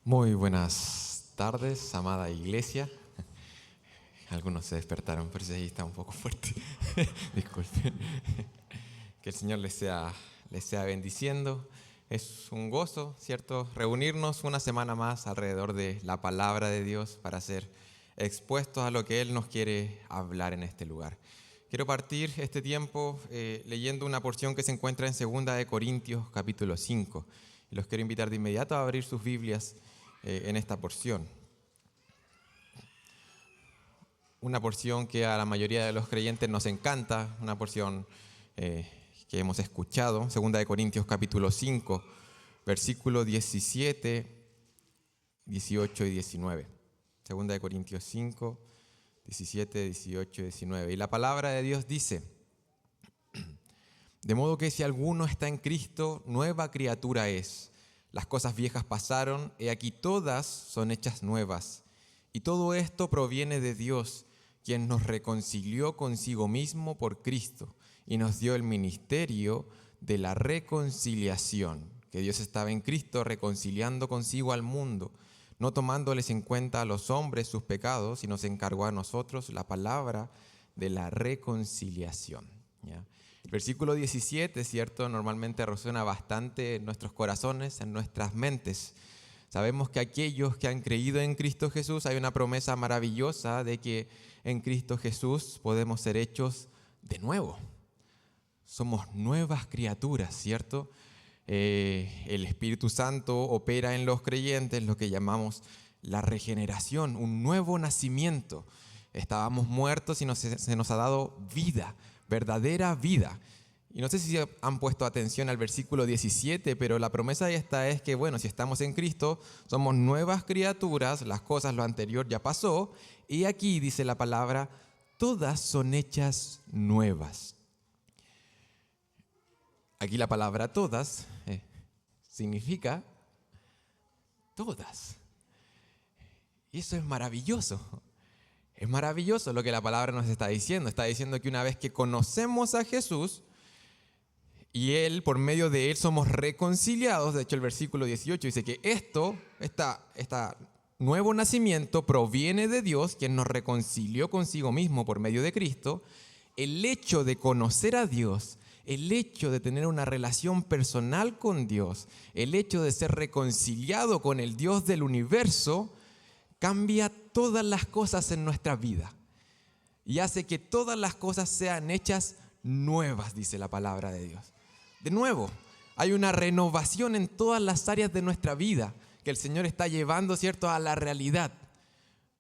Muy buenas tardes, amada iglesia. Algunos se despertaron, pero ese ahí está un poco fuerte. Disculpen. Que el Señor les sea bendiciendo. Es un gozo, ¿cierto? Reunirnos una semana más alrededor de la palabra de Dios para ser expuestos a lo que Él nos quiere hablar en este lugar. Quiero partir este tiempo leyendo una porción que se encuentra en 2 Corintios capítulo 5. Y los quiero invitar de inmediato a abrir sus Biblias en esta porción. Una porción que a la mayoría de los creyentes nos encanta, una porción que hemos escuchado, 2 Corintios capítulo 5, versículos 17, 18 y 19. 2 Corintios 5, 17, 18 y 19. Y la palabra de Dios dice: de modo que si alguno está en Cristo, nueva criatura es. Las cosas viejas pasaron, he aquí todas son hechas nuevas. Y todo esto proviene de Dios, quien nos reconcilió consigo mismo por Cristo y nos dio el ministerio de la reconciliación. Que Dios estaba en Cristo reconciliando consigo al mundo, no tomándoles en cuenta a los hombres sus pecados, y nos encargó a nosotros la palabra de la reconciliación. ¿Ya? El versículo 17, ¿cierto? Normalmente resuena bastante en nuestros corazones, en nuestras mentes. Sabemos que aquellos que han creído en Cristo Jesús, hay una promesa maravillosa de que en Cristo Jesús podemos ser hechos de nuevo. Somos nuevas criaturas, ¿cierto? El Espíritu Santo opera en los creyentes lo que llamamos la regeneración, un nuevo nacimiento. Estábamos muertos y se nos ha dado vida, verdadera vida. Y no sé si han puesto atención al versículo 17, pero la promesa esta es que, bueno, si estamos en Cristo, somos nuevas criaturas, las cosas, lo anterior ya pasó, y aquí dice la palabra, todas son hechas nuevas. Aquí la palabra todas significa todas. Y eso es maravilloso. Es maravilloso lo que la palabra nos está diciendo. Está diciendo que una vez que conocemos a Jesús y Él, por medio de Él, somos reconciliados. De hecho, el versículo 18 dice que este nuevo nacimiento proviene de Dios, quien nos reconcilió consigo mismo por medio de Cristo. El hecho de conocer a Dios, el hecho de tener una relación personal con Dios, el hecho de ser reconciliado con el Dios del universo, cambia todas las cosas en nuestra vida y hace que todas las cosas sean hechas nuevas, dice la palabra de Dios. De nuevo, hay una renovación en todas las áreas de nuestra vida que el Señor está llevando, ¿cierto?, a la realidad.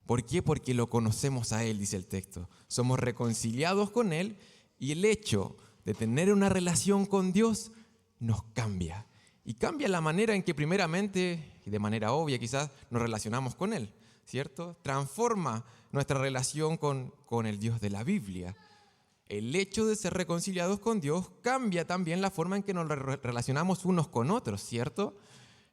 ¿Por qué? Porque lo conocemos a Él, dice el texto. Somos reconciliados con Él y el hecho de tener una relación con Dios nos cambia. Y cambia la manera en que primeramente, y de manera obvia quizás, nos relacionamos con Él, ¿cierto? Transforma nuestra relación con el Dios de la Biblia. El hecho de ser reconciliados con Dios cambia también la forma en que nos relacionamos unos con otros, ¿cierto?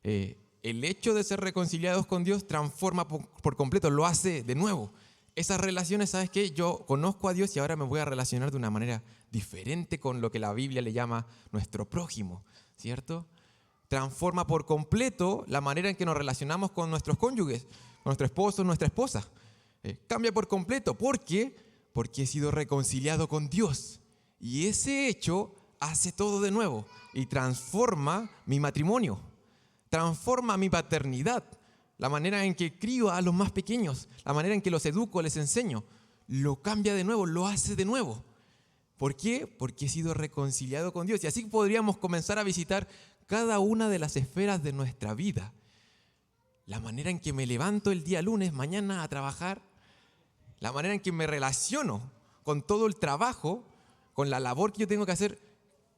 El hecho de ser reconciliados con Dios transforma por completo, lo hace de nuevo. Esas relaciones, ¿sabes qué? Yo conozco a Dios y ahora me voy a relacionar de una manera diferente con lo que la Biblia le llama nuestro prójimo, ¿cierto? Transforma por completo la manera en que nos relacionamos con nuestros cónyuges, con nuestro esposo, nuestra esposa. Cambia por completo. ¿Por qué? Porque he sido reconciliado con Dios. Y ese hecho hace todo de nuevo y transforma mi matrimonio, transforma mi paternidad, la manera en que crío a los más pequeños, la manera en que los educo, les enseño. Lo cambia de nuevo, lo hace de nuevo. ¿Por qué? Porque he sido reconciliado con Dios. Y así podríamos comenzar a visitar cada una de las esferas de nuestra vida. La manera en que me levanto el día lunes, mañana a trabajar, la manera en que me relaciono con todo el trabajo, con la labor que yo tengo que hacer,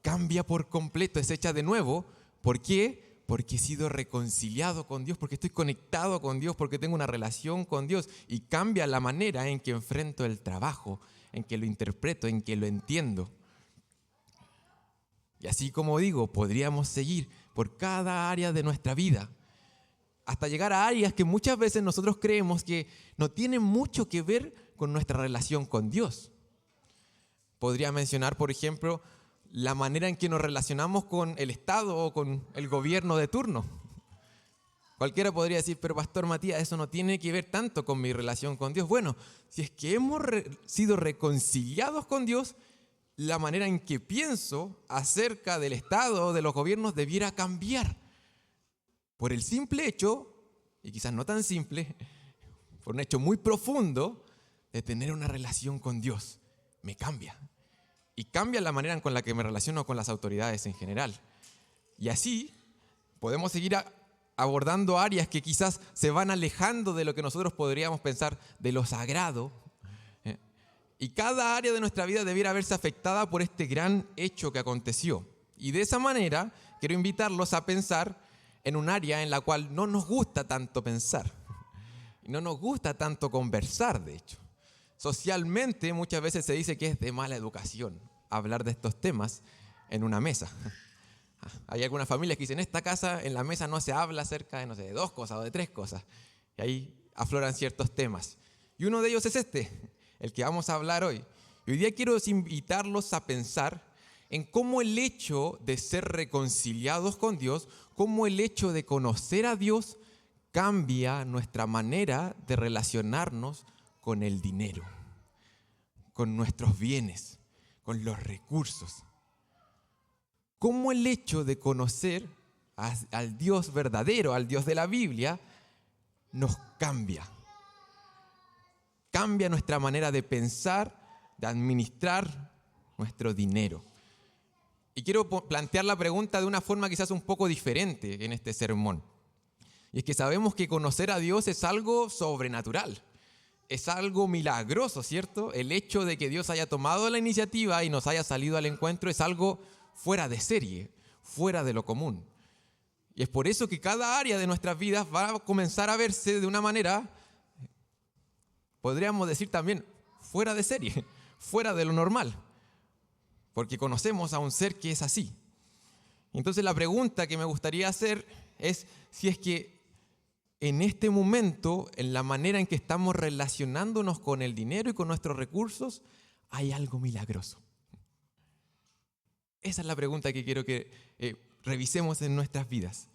cambia por completo, es hecha de nuevo. ¿Por qué? Porque he sido reconciliado con Dios, porque estoy conectado con Dios, porque tengo una relación con Dios. Y cambia la manera en que enfrento el trabajo, en que lo interpreto, en que lo entiendo. Y así como digo, podríamos seguir por cada área de nuestra vida, hasta llegar a áreas que muchas veces nosotros creemos que no tienen mucho que ver con nuestra relación con Dios. Podría mencionar, por ejemplo, la manera en que nos relacionamos con el Estado o con el gobierno de turno. Cualquiera podría decir, pero Pastor Matías, eso no tiene que ver tanto con mi relación con Dios. Bueno, si es que hemos sido reconciliados con Dios, la manera en que pienso acerca del Estado o de los gobiernos debiera cambiar. Por el simple hecho, y quizás no tan simple, por un hecho muy profundo, de tener una relación con Dios. Me cambia. Y cambia la manera con la que me relaciono con las autoridades en general. Y así podemos seguir abordando áreas que quizás se van alejando de lo que nosotros podríamos pensar de lo sagrado. Y cada área de nuestra vida debiera verse afectada por este gran hecho que aconteció. Y de esa manera quiero invitarlos a pensar en un área en la cual no nos gusta tanto pensar. Y no nos gusta tanto conversar, de hecho. Socialmente muchas veces se dice que es de mala educación hablar de estos temas en una mesa. Hay algunas familias que dicen, en esta casa, en la mesa no se habla acerca de, no sé, de 2 cosas o de 3 cosas. Y ahí afloran ciertos temas. Y uno de ellos es el que vamos a hablar hoy. Y hoy día quiero invitarlos a pensar en cómo el hecho de ser reconciliados con Dios, cómo el hecho de conocer a Dios cambia nuestra manera de relacionarnos con el dinero, con nuestros bienes, con los recursos. Cómo el hecho de conocer al Dios verdadero, al Dios de la Biblia, nos cambia. Cambia nuestra manera de pensar, de administrar nuestro dinero. Y quiero plantear la pregunta de una forma quizás un poco diferente en este sermón. Y es que sabemos que conocer a Dios es algo sobrenatural. Es algo milagroso, ¿cierto? El hecho de que Dios haya tomado la iniciativa y nos haya salido al encuentro es algo fuera de serie, fuera de lo común. Y es por eso que cada área de nuestras vidas va a comenzar a verse de una manera, podríamos decir también, fuera de serie, fuera de lo normal. Porque conocemos a un ser que es así. Entonces la pregunta que me gustaría hacer es si es que en este momento, en la manera en que estamos relacionándonos con el dinero y con nuestros recursos, hay algo milagroso. Esa es la pregunta que quiero que revisemos en nuestras vidas.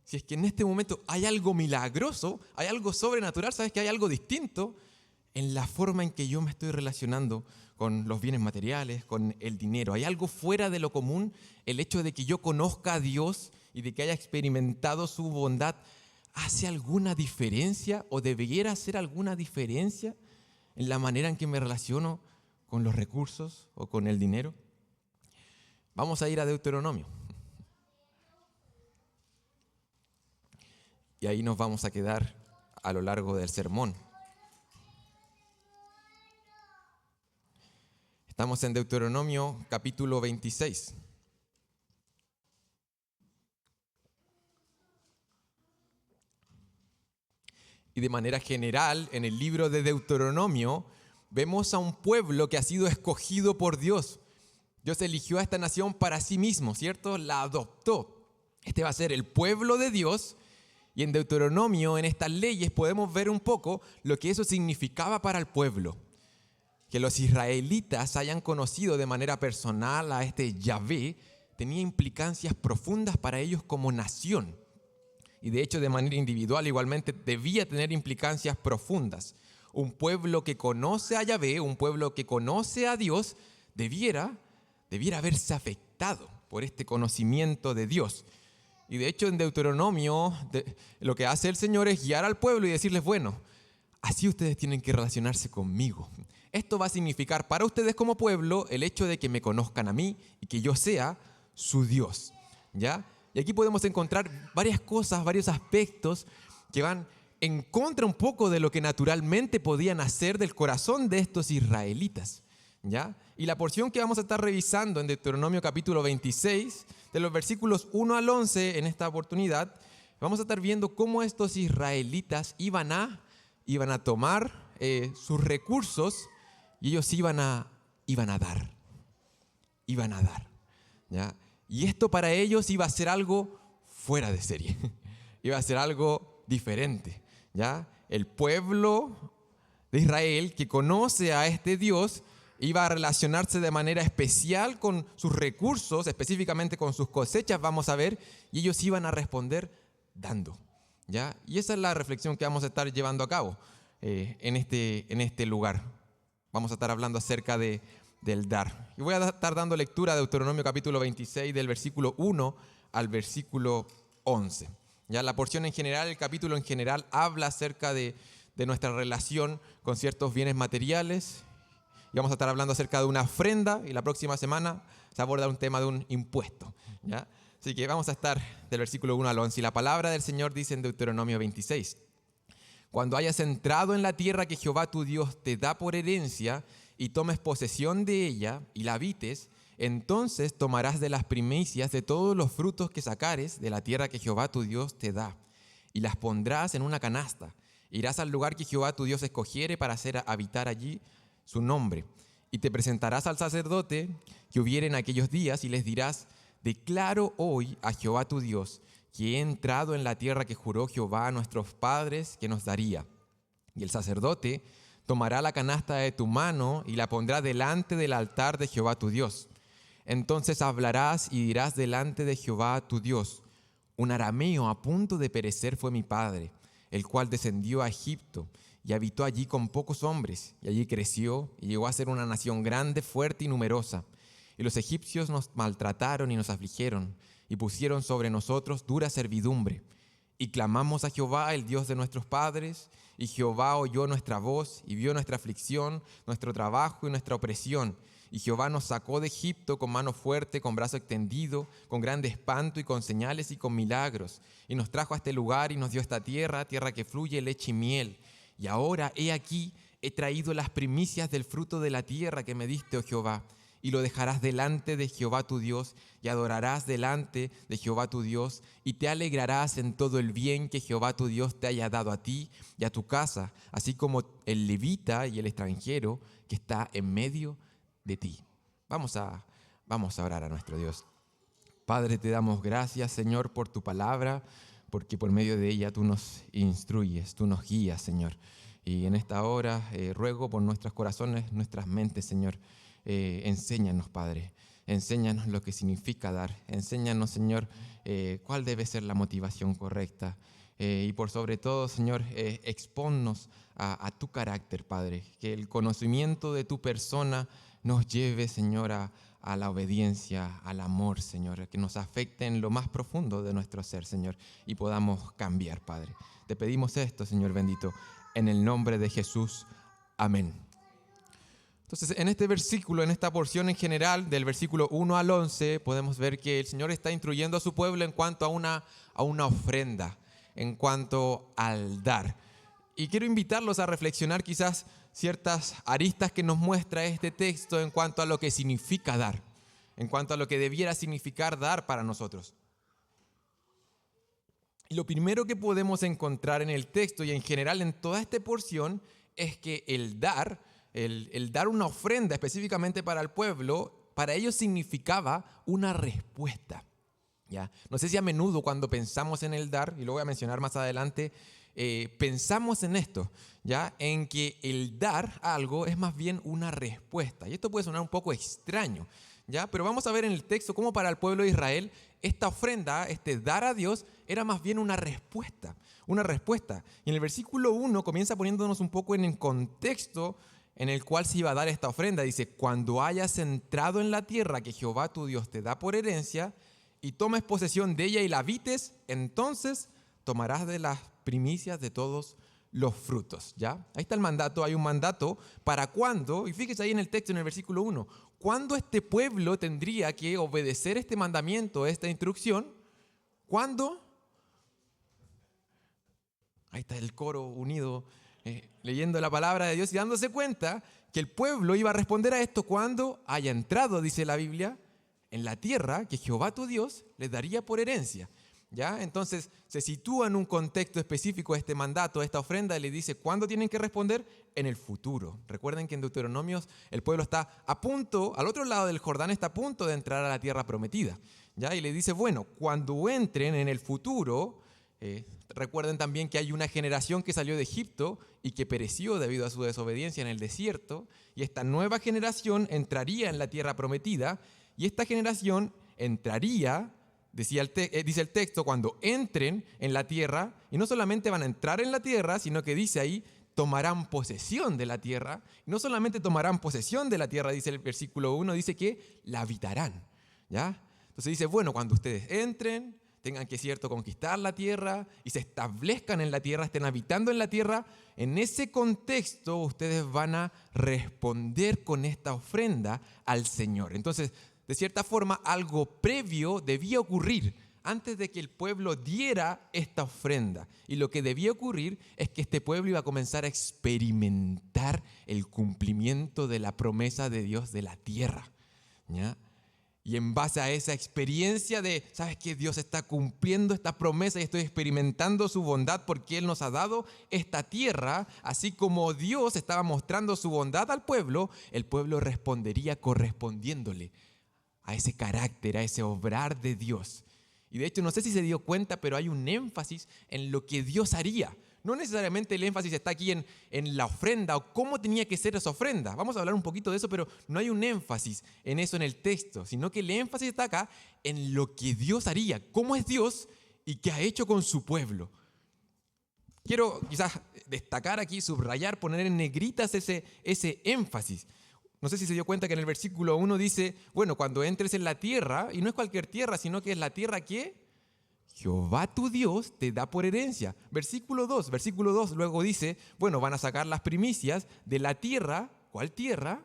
Si es que en este momento hay algo milagroso, hay algo sobrenatural, sabes que hay algo distinto en la forma en que yo me estoy relacionando con los bienes materiales, con el dinero. Hay algo fuera de lo común, el hecho de que yo conozca a Dios y de que haya experimentado su bondad, ¿hace alguna diferencia o debiera hacer alguna diferencia en la manera en que me relaciono con los recursos o con el dinero? Vamos a ir a Deuteronomio. Y ahí nos vamos a quedar a lo largo del sermón. Estamos en Deuteronomio capítulo 26. Y de manera general, en el libro de Deuteronomio, vemos a un pueblo que ha sido escogido por Dios. Dios eligió a esta nación para sí mismo, ¿cierto? La adoptó. Este va a ser el pueblo de Dios. Y en Deuteronomio, en estas leyes, podemos ver un poco lo que eso significaba para el pueblo. Que los israelitas hayan conocido de manera personal a este Yahvé tenía implicancias profundas para ellos como nación. Y de hecho, de manera individual, igualmente debía tener implicancias profundas. Un pueblo que conoce a Yahvé, un pueblo que conoce a Dios, debiera verse afectado por este conocimiento de Dios. Y de hecho, en Deuteronomio, lo que hace el Señor es guiar al pueblo y decirles, bueno, así ustedes tienen que relacionarse conmigo. Esto va a significar para ustedes como pueblo el hecho de que me conozcan a mí y que yo sea su Dios, ¿ya? Y aquí podemos encontrar varias cosas, varios aspectos que van en contra un poco de lo que naturalmente podían hacer del corazón de estos israelitas, ¿ya? Y la porción que vamos a estar revisando en Deuteronomio capítulo 26, de los versículos 1 al 11 en esta oportunidad, vamos a estar viendo cómo estos israelitas iban a tomar sus recursos y ellos iban a dar, ¿ya? Y esto para ellos iba a ser algo fuera de serie, iba a ser algo diferente, ¿ya? El pueblo de Israel que conoce a este Dios iba a relacionarse de manera especial con sus recursos, específicamente con sus cosechas, vamos a ver, y ellos iban a responder dando. ¿ya? Y esa es la reflexión que vamos a estar llevando a cabo en este lugar. Vamos a estar hablando acerca del dar. Y voy a estar dando lectura de Deuteronomio capítulo 26, del versículo 1 al versículo 11. Ya la porción en general, el capítulo en general, habla acerca de nuestra relación con ciertos bienes materiales. Y vamos a estar hablando acerca de una ofrenda, y la próxima semana se aborda un tema de un impuesto, ¿ya? Así que vamos a estar del versículo 1 al 11. Y la palabra del Señor dice en Deuteronomio 26: Cuando hayas entrado en la tierra que Jehová tu Dios te da por herencia, y tomes posesión de ella, y la habites, entonces tomarás de las primicias de todos los frutos que sacares de la tierra que Jehová tu Dios te da, y las pondrás en una canasta. Irás al lugar que Jehová tu Dios escogiere para hacer habitar allí su nombre. Y te presentarás al sacerdote que hubiere en aquellos días, y les dirás: Declaro hoy a Jehová tu Dios que he entrado en la tierra que juró Jehová a nuestros padres que nos daría. Y el sacerdote tomará la canasta de tu mano y la pondrá delante del altar de Jehová tu Dios. Entonces hablarás y dirás delante de Jehová tu Dios: Un arameo a punto de perecer fue mi padre, el cual descendió a Egipto y habitó allí con pocos hombres, y allí creció y llegó a ser una nación grande, fuerte y numerosa. Y los egipcios nos maltrataron y nos afligieron, y pusieron sobre nosotros dura servidumbre. Y clamamos a Jehová, el Dios de nuestros padres, y Jehová oyó nuestra voz y vio nuestra aflicción, nuestro trabajo y nuestra opresión. Y Jehová nos sacó de Egipto con mano fuerte, con brazo extendido, con grande espanto y con señales y con milagros. Y nos trajo a este lugar y nos dio esta tierra, tierra que fluye leche y miel. Y ahora, he aquí, he traído las primicias del fruto de la tierra que me diste, oh Jehová. Y lo dejarás delante de Jehová tu Dios, y adorarás delante de Jehová tu Dios, y te alegrarás en todo el bien que Jehová tu Dios te haya dado a ti y a tu casa, así como el levita y el extranjero que está en medio de ti. Vamos a orar a nuestro Dios. Padre, te damos gracias, Señor, por tu palabra, porque por medio de ella tú nos instruyes, tú nos guías, Señor. Y en esta hora ruego por nuestros corazones, nuestras mentes, Señor. Enséñanos, Padre, enséñanos lo que significa dar, enséñanos, Señor, cuál debe ser la motivación correcta, y por sobre todo, Señor, exponnos a tu carácter, Padre, que el conocimiento de tu persona nos lleve, Señor, a la obediencia, al amor, Señor, que nos afecte en lo más profundo de nuestro ser, Señor, y podamos cambiar, Padre. Te pedimos esto, Señor bendito, en el nombre de Jesús. Amén. Entonces, en este versículo, en esta porción en general, del versículo 1 al 11, podemos ver que el Señor está instruyendo a su pueblo en cuanto a una ofrenda, en cuanto al dar. Y quiero invitarlos a reflexionar quizás ciertas aristas que nos muestra este texto en cuanto a lo que significa dar, en cuanto a lo que debiera significar dar para nosotros. Y lo primero que podemos encontrar en el texto y en general en toda esta porción es que el dar una ofrenda específicamente para el pueblo, para ellos significaba una respuesta, ¿ya? No sé si a menudo cuando pensamos en el dar, y lo voy a mencionar más adelante, pensamos en esto, ¿ya? En que el dar algo es más bien una respuesta. Y esto puede sonar un poco extraño, ¿ya? Pero vamos a ver en el texto cómo para el pueblo de Israel esta ofrenda, este dar a Dios, era más bien una respuesta. Una respuesta. Y en el versículo 1 comienza poniéndonos un poco en el contexto en el cual se iba a dar esta ofrenda. Dice: cuando hayas entrado en la tierra que Jehová tu Dios te da por herencia, y tomes posesión de ella y la habites, entonces tomarás de las primicias de todos los frutos. ¿Ya? Ahí está el mandato. Hay un mandato para cuándo, y fíjese ahí en el texto, en el versículo 1, ¿cuándo este pueblo tendría que obedecer este mandamiento, esta instrucción? ¿Cuándo? Ahí está el coro unido, leyendo la palabra de Dios y dándose cuenta que el pueblo iba a responder a esto cuando haya entrado, dice la Biblia, en la tierra que Jehová tu Dios les daría por herencia. ¿Ya? Entonces se sitúa en un contexto específico este mandato, esta ofrenda, y le dice ¿cuándo tienen que responder? En el futuro. Recuerden que en Deuteronomios el pueblo está a punto, al otro lado del Jordán, está a punto de entrar a la tierra prometida. ¿Ya? Y le dice, bueno, cuando entren en el futuro, recuerden también que hay una generación que salió de Egipto y que pereció debido a su desobediencia en el desierto, y esta nueva generación entraría en la tierra prometida, y esta generación entraría dice el texto, cuando entren en la tierra, y no solamente van a entrar en la tierra, sino que dice ahí, tomarán posesión de la tierra. Y no solamente tomarán posesión de la tierra, dice el versículo 1, dice que la habitarán. ¿Ya? Entonces dice, bueno, cuando ustedes entren, tengan que, cierto, conquistar la tierra y se establezcan en la tierra, estén habitando en la tierra, en ese contexto ustedes van a responder con esta ofrenda al Señor. Entonces, de cierta forma, algo previo debía ocurrir antes de que el pueblo diera esta ofrenda. Y lo que debía ocurrir es que este pueblo iba a comenzar a experimentar el cumplimiento de la promesa de Dios de la tierra. ¿Ya? Y en base a esa experiencia de, ¿sabes qué? Dios está cumpliendo esta promesa y estoy experimentando su bondad porque Él nos ha dado esta tierra. Así como Dios estaba mostrando su bondad al pueblo, el pueblo respondería correspondiéndole a ese carácter, a ese obrar de Dios. Y de hecho, no sé si se dio cuenta, pero hay un énfasis en lo que Dios haría. No necesariamente el énfasis está aquí en la ofrenda o cómo tenía que ser esa ofrenda. Vamos a hablar un poquito de eso, pero no hay un énfasis en eso en el texto, sino que el énfasis está acá en lo que Dios haría, cómo es Dios y qué ha hecho con su pueblo. Quiero quizás destacar aquí, subrayar, poner en negritas ese énfasis. No sé si se dio cuenta que en el versículo 1 dice, bueno, cuando entres en la tierra, y no es cualquier tierra, sino que es la tierra que Jehová tu Dios te da por herencia. Versículo 2 luego dice, bueno, van a sacar las primicias de la tierra. ¿Cuál tierra?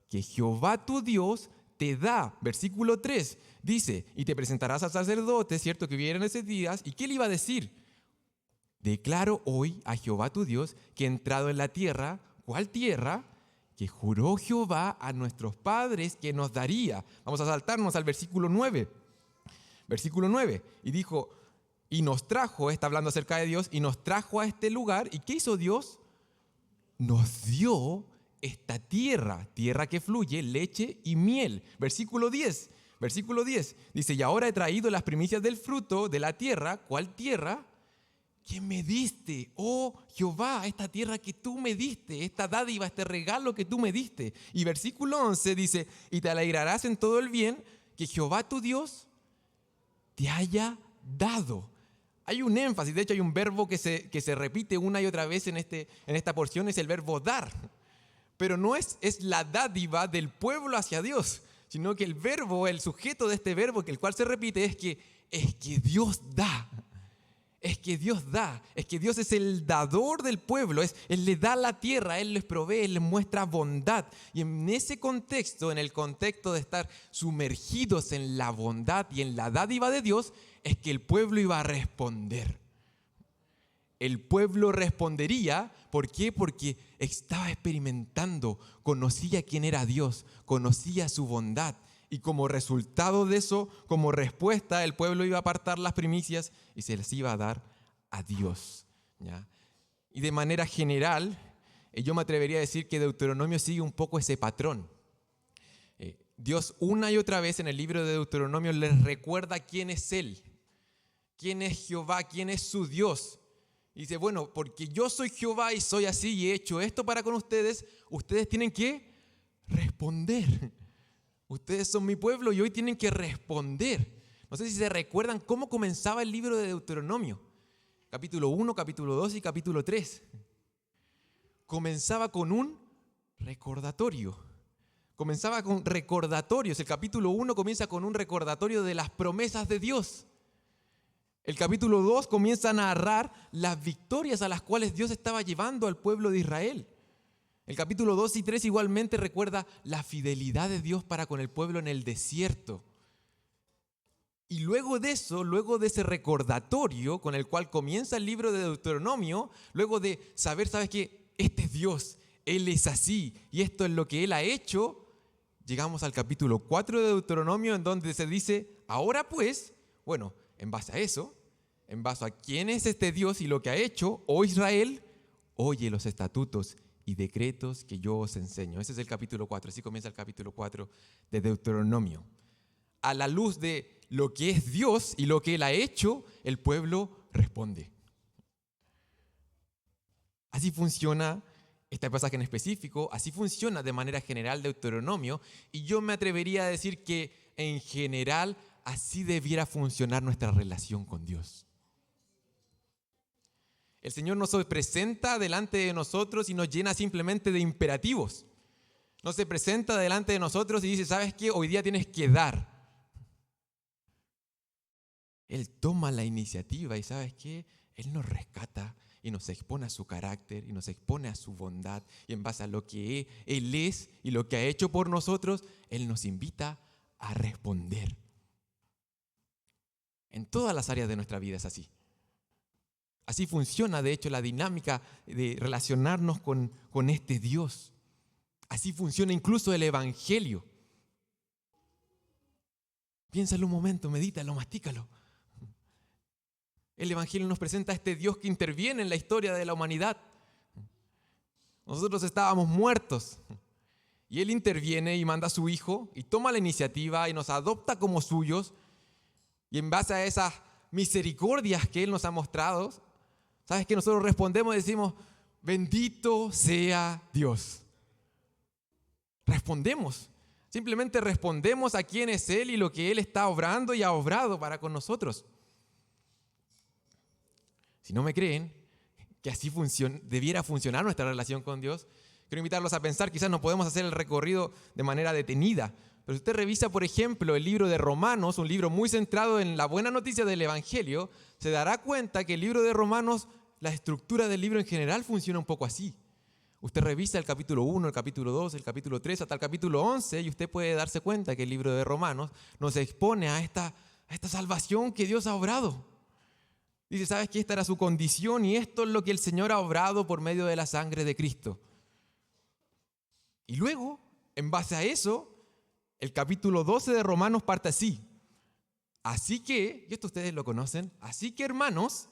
Que Jehová tu Dios te da. Versículo 3 dice, y te presentarás al sacerdote, cierto, que vienen esos días. ¿Y qué le iba a decir? Declaro hoy a Jehová tu Dios que he entrado en la tierra. ¿Cuál tierra? Que juró Jehová a nuestros padres que nos daría. Vamos a saltarnos al versículo 9. Versículo 9, y dijo, y nos trajo, está hablando acerca de Dios, y nos trajo a este lugar, ¿y qué hizo Dios? Nos dio esta tierra, tierra que fluye leche y miel. Versículo 10, dice, y ahora he traído las primicias del fruto de la tierra. ¿Cuál tierra? Que me diste, oh Jehová, esta tierra que tú me diste, esta dádiva, este regalo que tú me diste. Y versículo 11 dice, y te alegrarás en todo el bien que Jehová tu Dios te haya dado. Hay un énfasis, de hecho hay un verbo que se repite una y otra vez en esta porción, es el verbo dar. Pero no es la dádiva del pueblo hacia Dios, sino que el verbo, el sujeto de este verbo, que el cual se repite, es que Dios da. Es que Dios da, es que Dios es el dador del pueblo, Él le da la tierra, Él les provee, Él les muestra bondad. Y en ese contexto, en el contexto de estar sumergidos en la bondad y en la dádiva de Dios, es que el pueblo iba a responder. El pueblo respondería, ¿por qué? Porque estaba experimentando, conocía quién era Dios, conocía su bondad. Y como resultado de eso, como respuesta, el pueblo iba a apartar las primicias y se las iba a dar a Dios. ¿Ya? Y de manera general, yo me atrevería a decir que Deuteronomio sigue un poco ese patrón. Dios una y otra vez en el libro de Deuteronomio les recuerda quién es Él, quién es Jehová, quién es su Dios. Y dice, bueno, porque yo soy Jehová y soy así y he hecho esto para con ustedes, ustedes tienen que responder. Ustedes son mi pueblo y hoy tienen que responder. No sé si se recuerdan cómo comenzaba el libro de Deuteronomio. Capítulo 1, capítulo 2 y capítulo 3. Comenzaba con un recordatorio. Comenzaba con recordatorios. El capítulo 1 comienza con un recordatorio de las promesas de Dios. El capítulo 2 comienza a narrar las victorias a las cuales Dios estaba llevando al pueblo de Israel. El capítulo 2 y 3 igualmente recuerda la fidelidad de Dios para con el pueblo en el desierto. Y luego de eso, luego de ese recordatorio con el cual comienza el libro de Deuteronomio, luego de saber, ¿sabes qué? Este es Dios, Él es así y esto es lo que Él ha hecho, llegamos al capítulo 4 de Deuteronomio en donde se dice, ahora pues, bueno, en base a eso, en base a quién es este Dios y lo que ha hecho, oh Israel, oye los estatutos y decretos que yo os enseño. Ese es el capítulo 4, así comienza el capítulo 4 de Deuteronomio. A la luz de lo que es Dios y lo que Él ha hecho, el pueblo responde. Así funciona este pasaje en específico, así funciona de manera general Deuteronomio, y yo me atrevería a decir que en general así debiera funcionar nuestra relación con Dios. El Señor no se presenta delante de nosotros y nos llena simplemente de imperativos. No se presenta delante de nosotros y dice, ¿sabes qué? Hoy día tienes que dar. Él toma la iniciativa y ¿sabes qué? Él nos rescata y nos expone a su carácter y nos expone a su bondad. Y en base a lo que Él es y lo que ha hecho por nosotros, Él nos invita a responder. En todas las áreas de nuestra vida es así. Así funciona, de hecho, la dinámica de relacionarnos con este Dios. Así funciona incluso el Evangelio. Piénsalo un momento, medítalo, mastícalo. El Evangelio nos presenta a este Dios que interviene en la historia de la humanidad. Nosotros estábamos muertos y Él interviene y manda a su Hijo y toma la iniciativa y nos adopta como suyos. Y en base a esas misericordias que Él nos ha mostrado, ¿sabes qué? Nosotros respondemos y decimos, bendito sea Dios. Respondemos. Simplemente respondemos a quién es Él y lo que Él está obrando y ha obrado para con nosotros. Si no me creen que así debiera funcionar nuestra relación con Dios, quiero invitarlos a pensar, quizás no podemos hacer el recorrido de manera detenida, pero si usted revisa, por ejemplo, el libro de Romanos, un libro muy centrado en la buena noticia del Evangelio, se dará cuenta que el libro de Romanos, la estructura del libro en general funciona un poco así. Usted revisa el capítulo 1, el capítulo 2, el capítulo 3, hasta el capítulo 11, y usted puede darse cuenta que el libro de Romanos nos expone a esta salvación que Dios ha obrado. Dice, ¿sabes qué? Esta era su condición y esto es lo que el Señor ha obrado por medio de la sangre de Cristo. Y luego, en base a eso, el capítulo 12 de Romanos parte así. Así que, y esto ustedes lo conocen, así que hermanos,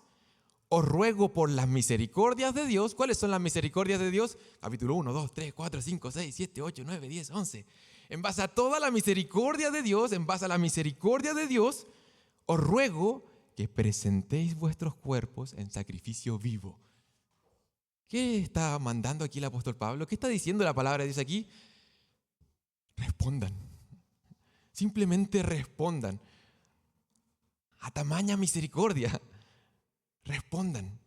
os ruego por las misericordias de Dios. ¿Cuáles son las misericordias de Dios? Capítulo 1, 2, 3, 4, 5, 6, 7, 8, 9, 10, 11. En base a toda la misericordia de Dios, en base a la misericordia de Dios, os ruego que presentéis vuestros cuerpos en sacrificio vivo. ¿Qué está mandando aquí el apóstol Pablo? ¿Qué está diciendo la palabra de Dios aquí? Respondan. Simplemente respondan. A tamaña misericordia. Respondan.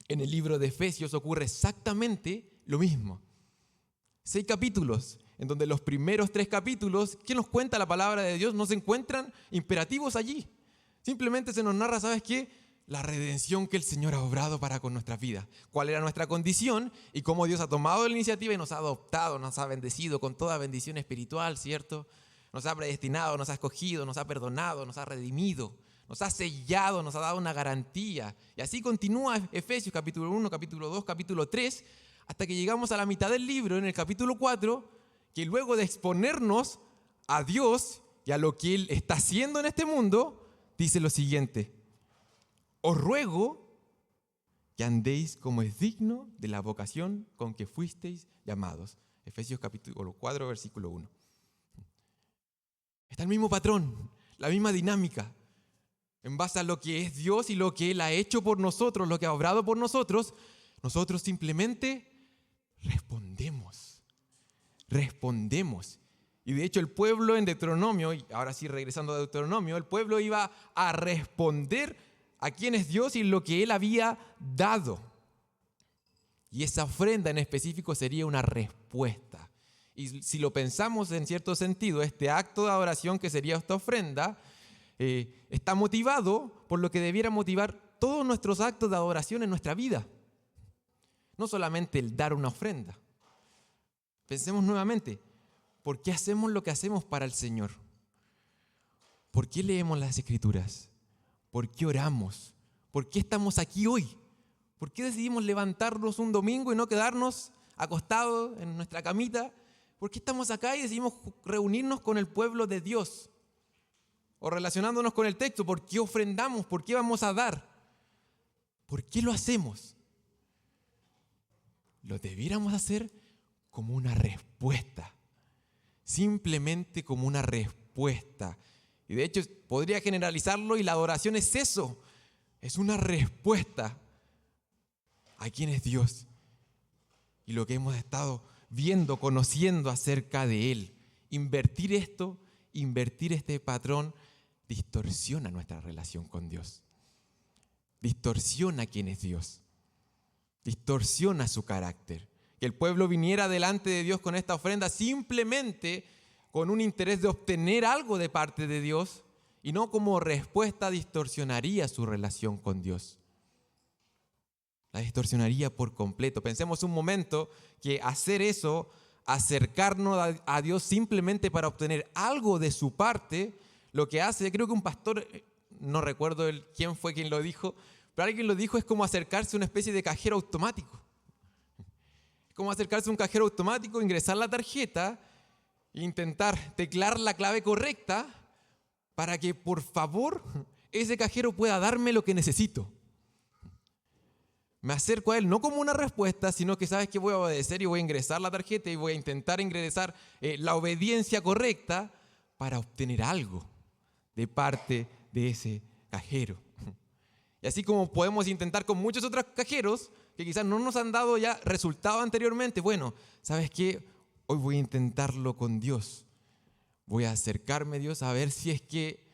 En el libro de Efesios ocurre exactamente lo mismo. 6 capítulos, en donde los primeros 3 capítulos, ¿qué nos cuenta la palabra de Dios? No se encuentran imperativos allí. Simplemente se nos narra, ¿sabes qué? La redención que el Señor ha obrado para con nuestras vidas. Cuál era nuestra condición y cómo Dios ha tomado la iniciativa y nos ha adoptado, nos ha bendecido con toda bendición espiritual, ¿cierto? Nos ha predestinado, nos ha escogido, nos ha perdonado, nos ha redimido, nos ha sellado, nos ha dado una garantía. Y así continúa Efesios capítulo 1, capítulo 2, capítulo 3, hasta que llegamos a la mitad del libro, en el capítulo 4, que luego de exponernos a Dios y a lo que Él está haciendo en este mundo, dice lo siguiente: os ruego que andéis como es digno de la vocación con que fuisteis llamados. Efesios capítulo 4, versículo 1. Está el mismo patrón, la misma dinámica. En base a lo que es Dios y lo que Él ha hecho por nosotros, lo que ha obrado por nosotros, nosotros simplemente respondemos. Respondemos. Y de hecho el pueblo en Deuteronomio, y ahora sí regresando a Deuteronomio, el pueblo iba a responder a quién es Dios y lo que Él había dado. Y esa ofrenda en específico sería una respuesta. Y si lo pensamos en cierto sentido, este acto de adoración que sería esta ofrenda, está motivado por lo que debiera motivar todos nuestros actos de adoración en nuestra vida. No solamente el dar una ofrenda. Pensemos nuevamente, ¿por qué hacemos lo que hacemos para el Señor? ¿Por qué leemos las Escrituras? ¿Por qué oramos? ¿Por qué estamos aquí hoy? ¿Por qué decidimos levantarnos un domingo y no quedarnos acostados en nuestra camita? ¿Por qué estamos acá y decidimos reunirnos con el pueblo de Dios? O relacionándonos con el texto, ¿por qué ofrendamos? ¿Por qué vamos a dar? ¿Por qué lo hacemos? Lo debiéramos hacer como una respuesta. Simplemente como una respuesta. Y de hecho podría generalizarlo y la adoración es eso. Es una respuesta a quién es Dios. Y lo que hemos estado viendo, conociendo acerca de Él. Invertir este patrón distorsiona nuestra relación con Dios. Distorsiona quién es Dios. Distorsiona su carácter. Que el pueblo viniera delante de Dios con esta ofrenda simplemente con un interés de obtener algo de parte de Dios y no como respuesta distorsionaría su relación con Dios. La distorsionaría por completo. Pensemos un momento que hacer eso, acercarnos a Dios simplemente para obtener algo de su parte, lo que hace, creo que un pastor, no recuerdo quién fue quien lo dijo, pero alguien lo dijo, es como acercarse a una especie de cajero automático. Es como acercarse a un cajero automático, ingresar la tarjeta e intentar teclar la clave correcta para que por favor ese cajero pueda darme lo que necesito. Me acerco a él no como una respuesta, sino que sabes que voy a obedecer y voy a ingresar la tarjeta y voy a intentar ingresar la obediencia correcta para obtener algo de parte de ese cajero. Y así como podemos intentar con muchos otros cajeros que quizás no nos han dado ya resultado anteriormente, bueno, ¿sabes qué? Hoy voy a intentarlo con Dios. Voy a acercarme a Dios a ver si es que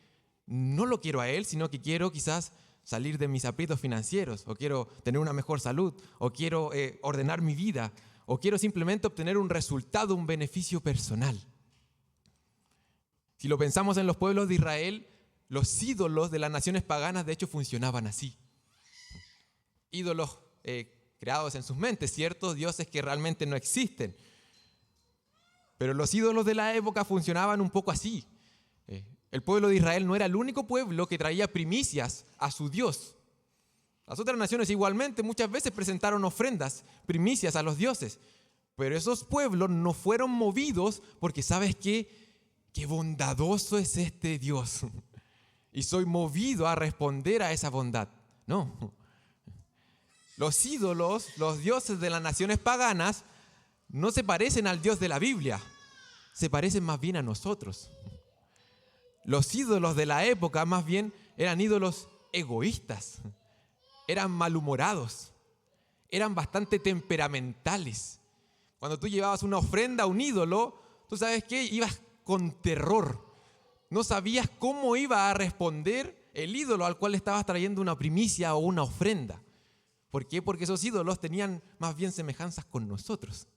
no lo quiero a Él, sino que quiero quizás salir de mis aprietos financieros, o quiero tener una mejor salud, o quiero ordenar mi vida, o quiero simplemente obtener un resultado, un beneficio personal. Si lo pensamos en los pueblos de Israel, los ídolos de las naciones paganas de hecho funcionaban así. Ídolos creados en sus mentes, ciertos dioses que realmente no existen. Pero los ídolos de la época funcionaban un poco así. El pueblo de Israel no era el único pueblo que traía primicias a su Dios. Las otras naciones igualmente muchas veces presentaron ofrendas, primicias a los dioses. Pero esos pueblos no fueron movidos porque ¿sabes qué? Qué bondadoso es este Dios. Y soy movido a responder a esa bondad. No. Los ídolos, los dioses de las naciones paganas, no se parecen al Dios de la Biblia. Se parecen más bien a nosotros. Los ídolos de la época más bien eran ídolos egoístas, eran malhumorados, eran bastante temperamentales. Cuando tú llevabas una ofrenda a un ídolo, tú sabes qué, ibas con terror. No sabías cómo iba a responder el ídolo al cual estabas trayendo una primicia o una ofrenda. ¿Por qué? Porque esos ídolos tenían más bien semejanzas con nosotros.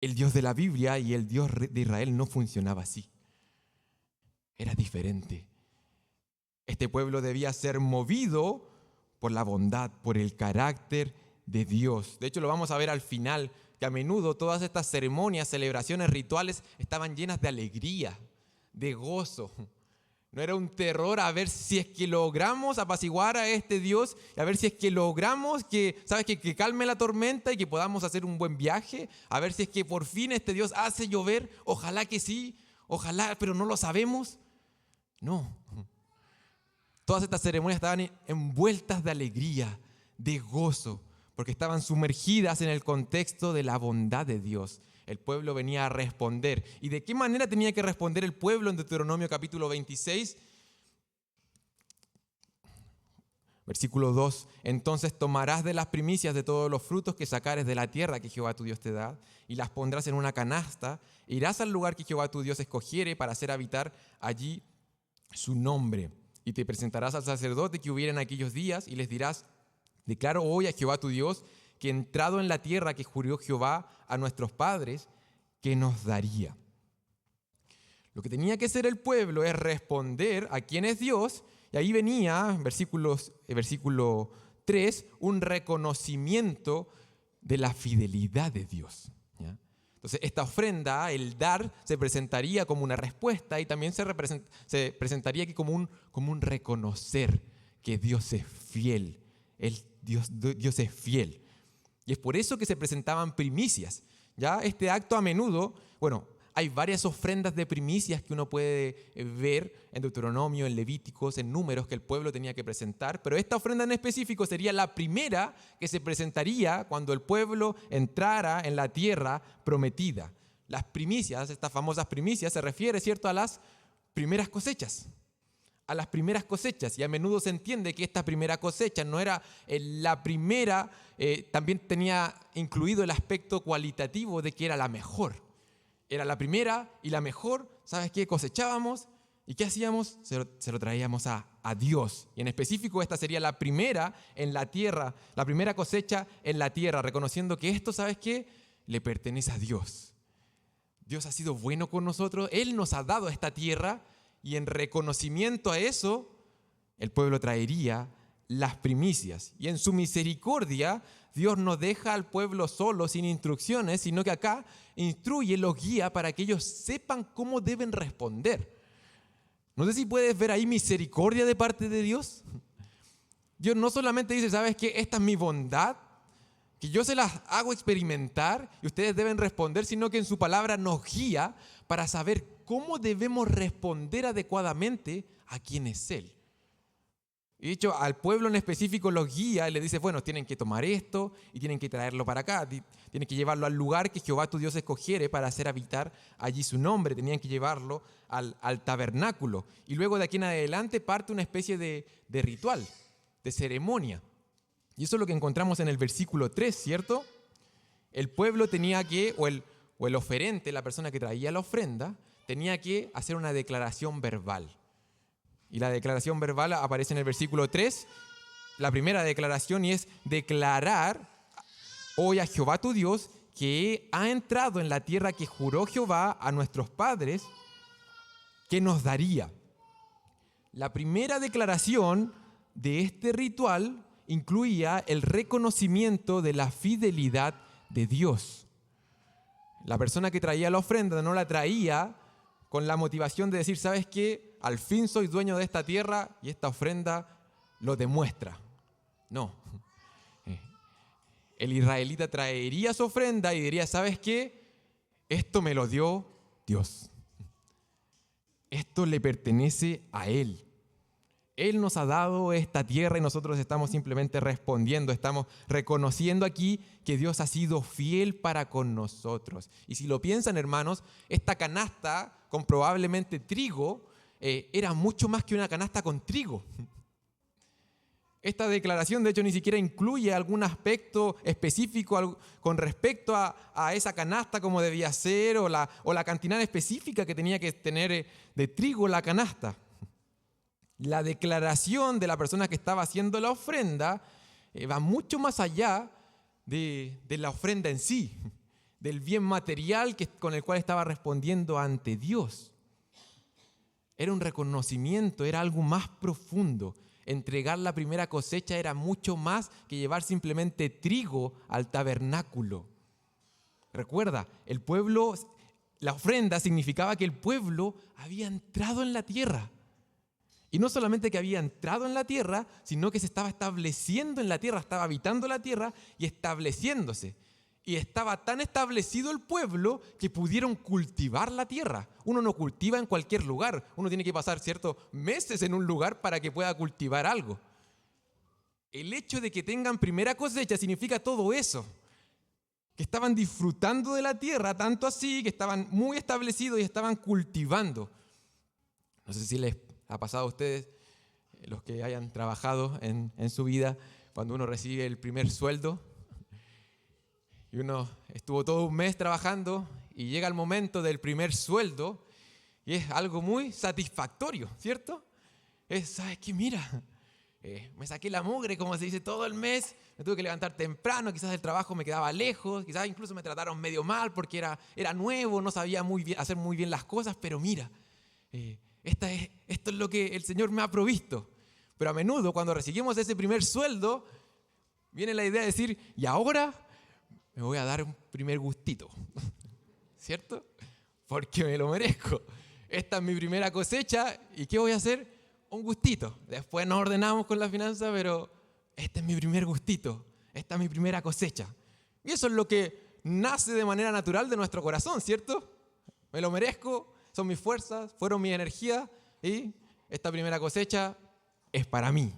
El Dios de la Biblia y el Dios de Israel no funcionaba así. Era diferente. Este pueblo debía ser movido por la bondad, por el carácter de Dios. De hecho, lo vamos a ver al final, que a menudo todas estas ceremonias, celebraciones, rituales estaban llenas de alegría, de gozo. No era un terror a ver si es que logramos apaciguar a este Dios, a ver si es que logramos que, ¿sabes? Que calme la tormenta y que podamos hacer un buen viaje, a ver si es que por fin este Dios hace llover, ojalá que sí, ojalá, pero no lo sabemos. No. Todas estas ceremonias estaban envueltas de alegría, de gozo, porque estaban sumergidas en el contexto de la bondad de Dios. El pueblo venía a responder. ¿Y de qué manera tenía que responder el pueblo en Deuteronomio capítulo 26? Versículo 2. Entonces tomarás de las primicias de todos los frutos que sacares de la tierra que Jehová tu Dios te da, y las pondrás en una canasta, e irás al lugar que Jehová tu Dios escogiere para hacer habitar allí su nombre. Y te presentarás al sacerdote que hubiera en aquellos días, y les dirás: declaro hoy a Jehová tu Dios que entrado en la tierra que juró Jehová a nuestros padres, que nos daría. Lo que tenía que hacer el pueblo es responder a quién es Dios, y ahí venía, versículo 3, un reconocimiento de la fidelidad de Dios. ¿Ya? Entonces, esta ofrenda, el dar, se presentaría como una respuesta y también se presentaría aquí como un reconocer que Dios es fiel. Dios es fiel. Y es por eso que se presentaban primicias. Ya este acto a menudo, bueno, hay varias ofrendas de primicias que uno puede ver en Deuteronomio, en Levíticos, en Números que el pueblo tenía que presentar, pero esta ofrenda en específico sería la primera que se presentaría cuando el pueblo entrara en la tierra prometida. Las primicias, estas famosas primicias, se refiere, ¿cierto?, a las primeras cosechas. A las primeras cosechas, y a menudo se entiende que esta primera cosecha no era la primera, también tenía incluido el aspecto cualitativo de que era la mejor. Era la primera y la mejor ¿sabes qué? Cosechábamos y ¿qué hacíamos? Se lo traíamos a Dios. Y en específico esta sería la primera en la tierra, la primera cosecha en la tierra, reconociendo que esto, ¿sabes qué? Le pertenece a Dios. Dios ha sido bueno con nosotros, Él nos ha dado esta tierra y en reconocimiento a eso, el pueblo traería las primicias. Y en su misericordia, Dios no deja al pueblo solo, sin instrucciones, sino que acá instruye, los guía para que ellos sepan cómo deben responder. No sé si puedes ver ahí misericordia de parte de Dios. Dios no solamente dice, ¿sabes qué? Esta es mi bondad, que yo se las hago experimentar y ustedes deben responder, sino que en su palabra nos guía para saber cómo debemos responder adecuadamente a quién es Él. Y de hecho, al pueblo en específico los guía y les dice, bueno, tienen que tomar esto y tienen que traerlo para acá. Tienen que llevarlo al lugar que Jehová tu Dios escogiere para hacer habitar allí su nombre. Tenían que llevarlo al tabernáculo. Y luego de aquí en adelante parte una especie de ritual, de ceremonia. Y eso es lo que encontramos en el versículo 3, ¿cierto? El pueblo tenía que, o el oferente, la persona que traía la ofrenda, tenía que hacer una declaración verbal. Y la declaración verbal aparece en el versículo 3, la primera declaración, y es declarar hoy a Jehová tu Dios que ha entrado en la tierra que juró Jehová a nuestros padres que nos daría. La primera declaración de este ritual incluía el reconocimiento de la fidelidad de Dios. La persona que traía la ofrenda no la traía con la motivación de decir, ¿sabes qué? Al fin soy dueño de esta tierra y esta ofrenda lo demuestra. No. El israelita traería su ofrenda y diría, ¿sabes qué? Esto me lo dio Dios. Esto le pertenece a Él. Él nos ha dado esta tierra y nosotros estamos simplemente respondiendo, estamos reconociendo aquí que Dios ha sido fiel para con nosotros. Y si lo piensan, hermanos, esta canasta con probablemente trigo era mucho más que una canasta con trigo. Esta declaración, de hecho, ni siquiera incluye algún aspecto específico con respecto a esa canasta, como debía ser, o la cantidad específica que tenía que tener de trigo la canasta. La declaración de la persona que estaba haciendo la ofrenda va mucho más allá de la ofrenda en sí, del bien material con el cual estaba respondiendo ante Dios. Era un reconocimiento, era algo más profundo. Entregar la primera cosecha era mucho más que llevar simplemente trigo al tabernáculo. Recuerda, el pueblo, la ofrenda significaba que el pueblo había entrado en la tierra. Y no solamente que había entrado en la tierra, sino que se estaba estableciendo en la tierra, estaba habitando la tierra y estableciéndose. Y estaba tan establecido el pueblo que pudieron cultivar la tierra. Uno no cultiva en cualquier lugar, uno tiene que pasar ciertos meses en un lugar para que pueda cultivar algo. El hecho de que tengan primera cosecha significa todo eso. Que estaban disfrutando de la tierra, tanto así que estaban muy establecidos y estaban cultivando. No sé si les ha pasado a ustedes, los que hayan trabajado en su vida, cuando uno recibe el primer sueldo y uno estuvo todo un mes trabajando y llega el momento del primer sueldo y es algo muy satisfactorio, ¿cierto? ¿Sabes qué? Mira, me saqué la mugre, como se dice, todo el mes, me tuve que levantar temprano, quizás el trabajo me quedaba lejos, quizás incluso me trataron medio mal porque era nuevo, no sabía hacer muy bien las cosas, pero mira, esto es lo que el Señor me ha provisto. Pero a menudo cuando recibimos ese primer sueldo, viene la idea de decir, y ahora me voy a dar un primer gustito, ¿cierto? Porque me lo merezco. Esta es mi primera cosecha, ¿y qué voy a hacer? Un gustito. Después nos ordenamos con la finanza, pero este es mi primer gustito, esta es mi primera cosecha. Y eso es lo que nace de manera natural de nuestro corazón, ¿cierto? Me lo merezco. Son mis fuerzas, fueron mi energía y esta primera cosecha es para mí.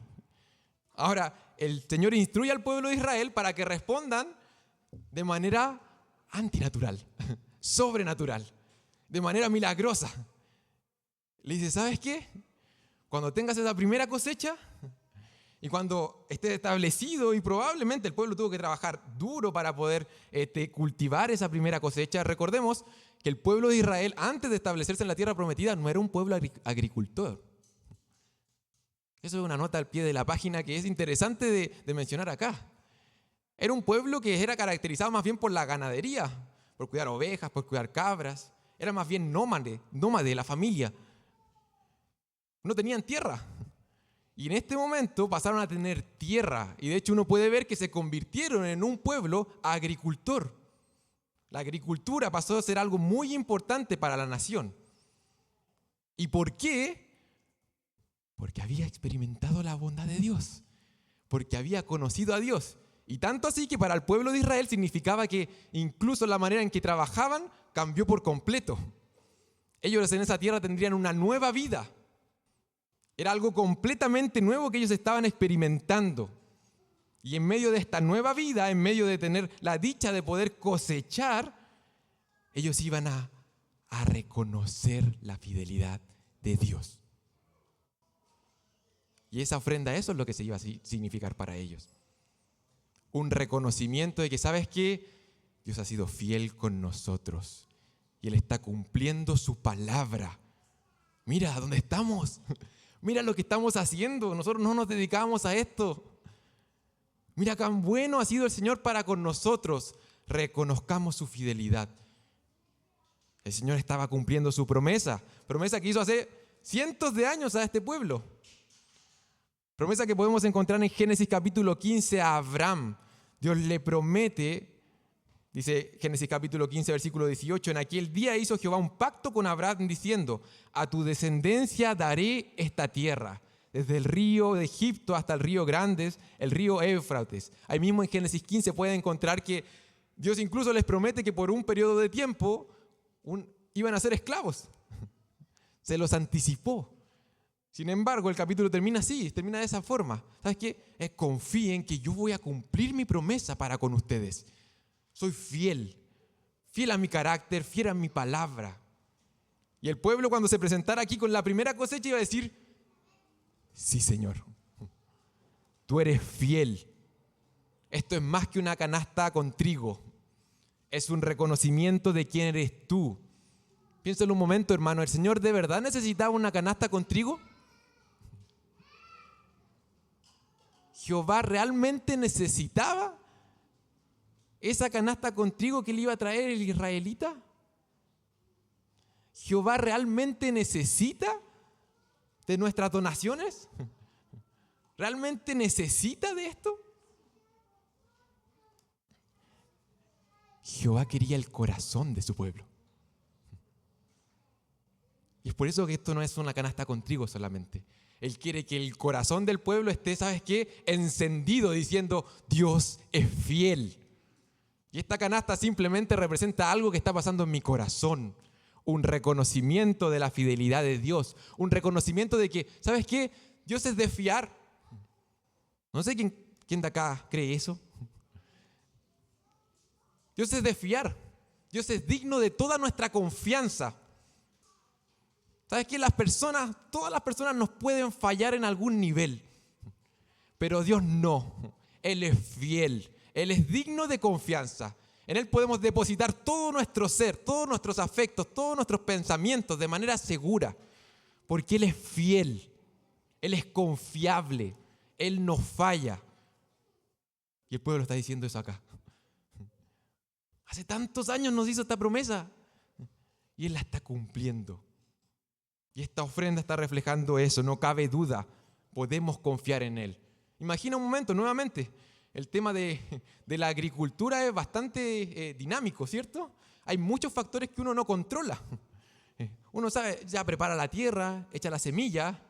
Ahora, el Señor instruye al pueblo de Israel para que respondan de manera antinatural, sobrenatural, de manera milagrosa. Le dice, ¿sabes qué? Cuando tengas esa primera cosecha y cuando esté establecido, y probablemente el pueblo tuvo que trabajar duro para poder cultivar esa primera cosecha, recordemos que el pueblo de Israel, antes de establecerse en la tierra prometida, no era un pueblo agricultor. Eso es una nota al pie de la página que es interesante de mencionar acá. Era un pueblo que era caracterizado más bien por la ganadería, por cuidar ovejas, por cuidar cabras. Era más bien nómade de la familia. No tenían tierra. Y en este momento pasaron a tener tierra. Y de hecho uno puede ver que se convirtieron en un pueblo agricultor. La agricultura pasó a ser algo muy importante para la nación. ¿Y por qué? Porque había experimentado la bondad de Dios. Porque había conocido a Dios. Y tanto así que para el pueblo de Israel significaba que incluso la manera en que trabajaban cambió por completo. Ellos en esa tierra tendrían una nueva vida. Era algo completamente nuevo que ellos estaban experimentando. Y en medio de esta nueva vida, en medio de tener la dicha de poder cosechar, ellos iban a reconocer la fidelidad de Dios. Y esa ofrenda, eso es lo que se iba a significar para ellos. Un reconocimiento de que, ¿sabes qué? Dios ha sido fiel con nosotros. Y Él está cumpliendo su palabra. Mira, ¿dónde estamos? Mira lo que estamos haciendo. Nosotros no nos dedicamos a esto. Mira cuán bueno ha sido el Señor para con nosotros. Reconozcamos su fidelidad. El Señor estaba cumpliendo su promesa. Promesa que hizo hace cientos de años a este pueblo. Promesa que podemos encontrar en Génesis capítulo 15 a Abraham. Dios le promete, dice Génesis capítulo 15, versículo 18, en aquel día hizo Jehová un pacto con Abraham diciendo, a tu descendencia daré esta tierra, desde el río de Egipto hasta el río Grandes, el río Éufrates. Ahí mismo en Génesis 15 puede encontrar que Dios incluso les promete que por un periodo de tiempo iban a ser esclavos. Se los anticipó. Sin embargo, el capítulo termina así, termina de esa forma. ¿Sabes qué? Confíen que yo voy a cumplir mi promesa para con ustedes. Soy fiel a mi carácter, fiel a mi palabra. Y el pueblo cuando se presentara aquí con la primera cosecha iba a decir, sí, Señor, tú eres fiel. Esto es más que una canasta con trigo. Es un reconocimiento de quién eres tú. Piénsalo un momento, hermano, ¿el Señor de verdad necesitaba una canasta con trigo? ¿Jehová realmente necesitaba esa canasta con trigo que le iba a traer el israelita? ¿Jehová realmente necesita de nuestras donaciones? ¿Realmente necesita de esto? Jehová quería el corazón de su pueblo. Y es por eso que esto no es una canasta con trigo solamente. Él quiere que el corazón del pueblo esté, ¿sabes qué? Encendido, diciendo, Dios es fiel. Y esta canasta simplemente representa algo que está pasando en mi corazón. Un reconocimiento de la fidelidad de Dios. Un reconocimiento de que, ¿sabes qué? Dios es de fiar. No sé quién de acá cree eso. Dios es de fiar. Dios es digno de toda nuestra confianza. ¿Sabes qué? Todas las personas nos pueden fallar en algún nivel, pero Dios no. Él es fiel, Él es digno de confianza. En Él podemos depositar todo nuestro ser, todos nuestros afectos, todos nuestros pensamientos de manera segura, porque Él es fiel, Él es confiable, Él no falla. Y el pueblo está diciendo eso acá. Hace tantos años nos hizo esta promesa y Él la está cumpliendo. Y esta ofrenda está reflejando eso, no cabe duda, podemos confiar en Él. Imagina un momento, nuevamente, el tema de la agricultura es bastante dinámico, ¿cierto? Hay muchos factores que uno no controla. Uno sabe, ya prepara la tierra, echa la semilla,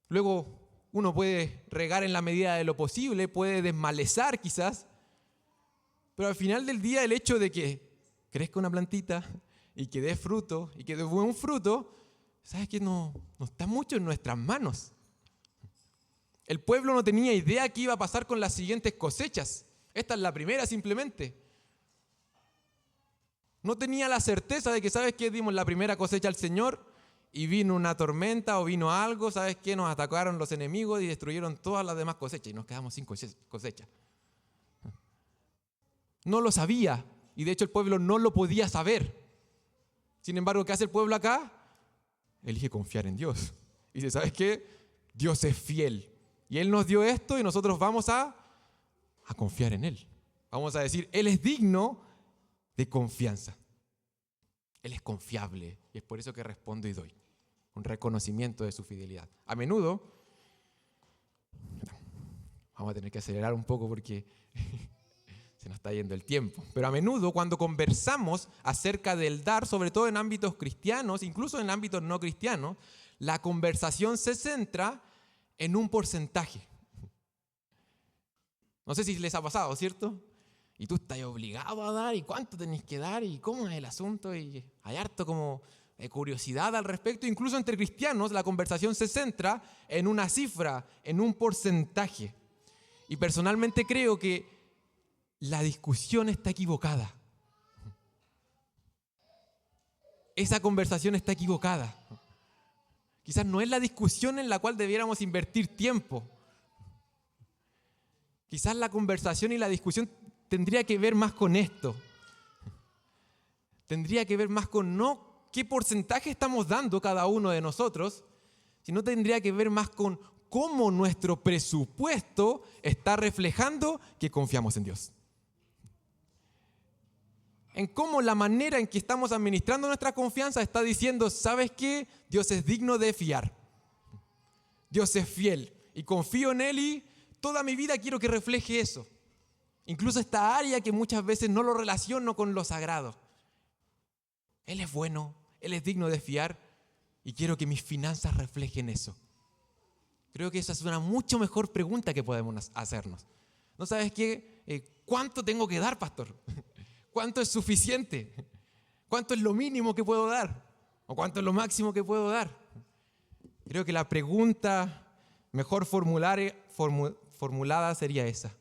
luego uno puede regar en la medida de lo posible, puede desmalezar quizás, pero al final del día el hecho de que crezca una plantita y que dé fruto y que dé buen fruto, ¿sabes qué? No está mucho en nuestras manos. El pueblo no tenía idea qué iba a pasar con las siguientes cosechas. Esta es la primera simplemente. No tenía la certeza de que, ¿sabes qué? Dimos la primera cosecha al Señor y vino una tormenta o vino algo, ¿sabes qué? Nos atacaron los enemigos y destruyeron todas las demás cosechas y nos quedamos sin cosecha. No lo sabía y de hecho el pueblo no lo podía saber. Sin embargo, ¿qué hace el pueblo acá? Elige confiar en Dios. Y dice, ¿sabes qué? Dios es fiel. Y Él nos dio esto y nosotros vamos a confiar en Él. Vamos a decir, Él es digno de confianza. Él es confiable. Y es por eso que respondo y doy. Un reconocimiento de su fidelidad. A menudo, vamos a tener que acelerar un poco porque se nos está yendo el tiempo. Pero a menudo cuando conversamos acerca del dar, sobre todo en ámbitos cristianos, incluso en ámbitos no cristianos, la conversación se centra en un porcentaje. No sé si les ha pasado, ¿cierto? Y tú estás obligado a dar, y cuánto tenés que dar, y cómo es el asunto, y hay harto como curiosidad al respecto. Incluso entre cristianos la conversación se centra en una cifra, en un porcentaje. Y personalmente creo que la discusión está equivocada. Esa conversación está equivocada. Quizás no es la discusión en la cual debiéramos invertir tiempo. Quizás la conversación y la discusión tendría que ver más con esto. Tendría que ver más con no qué porcentaje estamos dando cada uno de nosotros, sino tendría que ver más con cómo nuestro presupuesto está reflejando que confiamos en Dios. En cómo la manera en que estamos administrando nuestra confianza está diciendo, ¿sabes qué? Dios es digno de fiar. Dios es fiel y confío en Él y toda mi vida quiero que refleje eso. Incluso esta área que muchas veces no lo relaciono con lo sagrado. Él es bueno, Él es digno de fiar y quiero que mis finanzas reflejen eso. Creo que esa es una mucho mejor pregunta que podemos hacernos. ¿No sabes qué? ¿Cuánto tengo que dar, pastor? ¿Cuánto es suficiente? ¿Cuánto es lo mínimo que puedo dar? ¿O cuánto es lo máximo que puedo dar? Creo que la pregunta mejor formulada sería esa.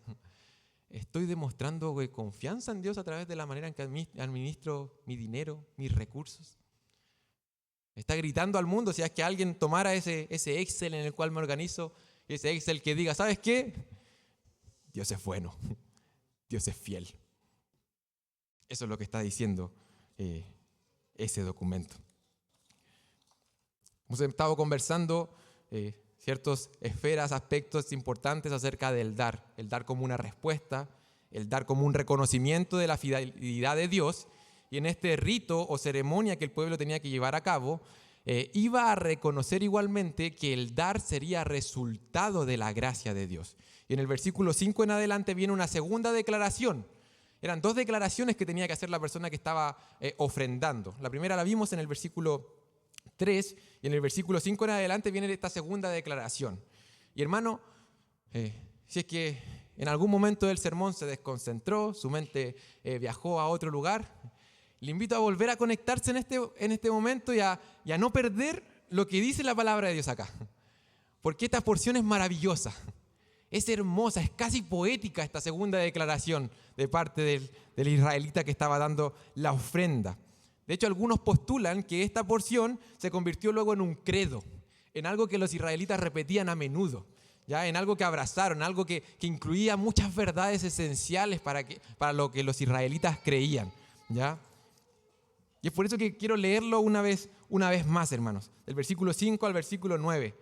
¿Estoy demostrando confianza en Dios a través de la manera en que administro mi dinero, mis recursos? Está gritando al mundo, si es que alguien tomara ese Excel en el cual me organizo, ese Excel que diga, ¿sabes qué? Dios es bueno, Dios es fiel. Eso es lo que está diciendo ese documento. Hemos estado conversando ciertas esferas, aspectos importantes acerca del dar. El dar como una respuesta, el dar como un reconocimiento de la fidelidad de Dios. Y en este rito o ceremonia que el pueblo tenía que llevar a cabo, iba a reconocer igualmente que el dar sería resultado de la gracia de Dios. Y en el versículo 5 en adelante viene una segunda declaración. Eran dos declaraciones que tenía que hacer la persona que estaba ofrendando. La primera la vimos en el versículo 3 y en el versículo 5 en adelante viene esta segunda declaración. Y hermano, si es que en algún momento del sermón se desconcentró, su mente viajó a otro lugar, le invito a volver a conectarse en este momento y a no perder lo que dice la palabra de Dios acá. Porque esta porción es maravillosa, es hermosa, es casi poética esta segunda declaración de parte del israelita que estaba dando la ofrenda. De hecho, algunos postulan que esta porción se convirtió luego en un credo, en algo que los israelitas repetían a menudo, ¿ya? En algo que abrazaron, algo que incluía muchas verdades esenciales para lo que los israelitas creían, ¿ya? Y es por eso que quiero leerlo una vez más, hermanos, del versículo 5 al versículo 9,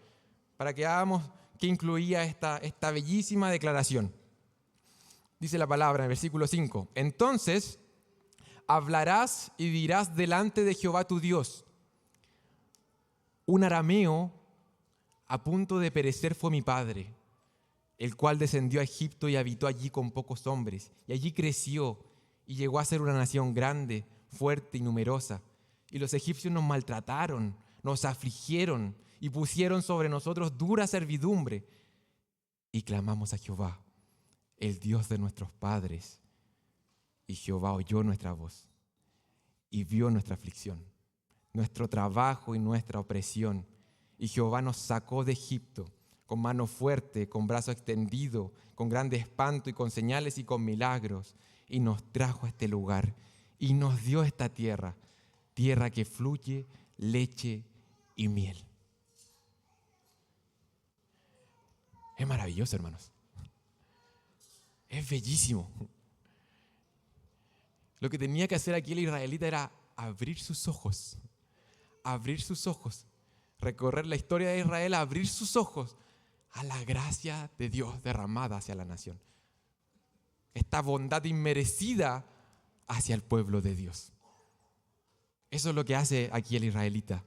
para que hagamos qué incluía esta bellísima declaración. Dice la palabra en el versículo 5, entonces hablarás y dirás delante de Jehová tu Dios, un arameo a punto de perecer fue mi padre, el cual descendió a Egipto y habitó allí con pocos hombres, y allí creció y llegó a ser una nación grande, fuerte y numerosa. Y los egipcios nos maltrataron, nos afligieron y pusieron sobre nosotros dura servidumbre. Y clamamos a Jehová, el Dios de nuestros padres. Y Jehová oyó nuestra voz y vio nuestra aflicción, nuestro trabajo y nuestra opresión. Y Jehová nos sacó de Egipto con mano fuerte, con brazo extendido, con grande espanto y con señales y con milagros. Y nos trajo a este lugar y nos dio esta tierra, tierra que fluye leche y miel. Es maravilloso, hermanos. Es bellísimo. Lo que tenía que hacer aquí el israelita era abrir sus ojos, recorrer la historia de Israel, abrir sus ojos a la gracia de Dios derramada hacia la nación. Esta bondad inmerecida hacia el pueblo de Dios. Eso es lo que hace aquí el israelita.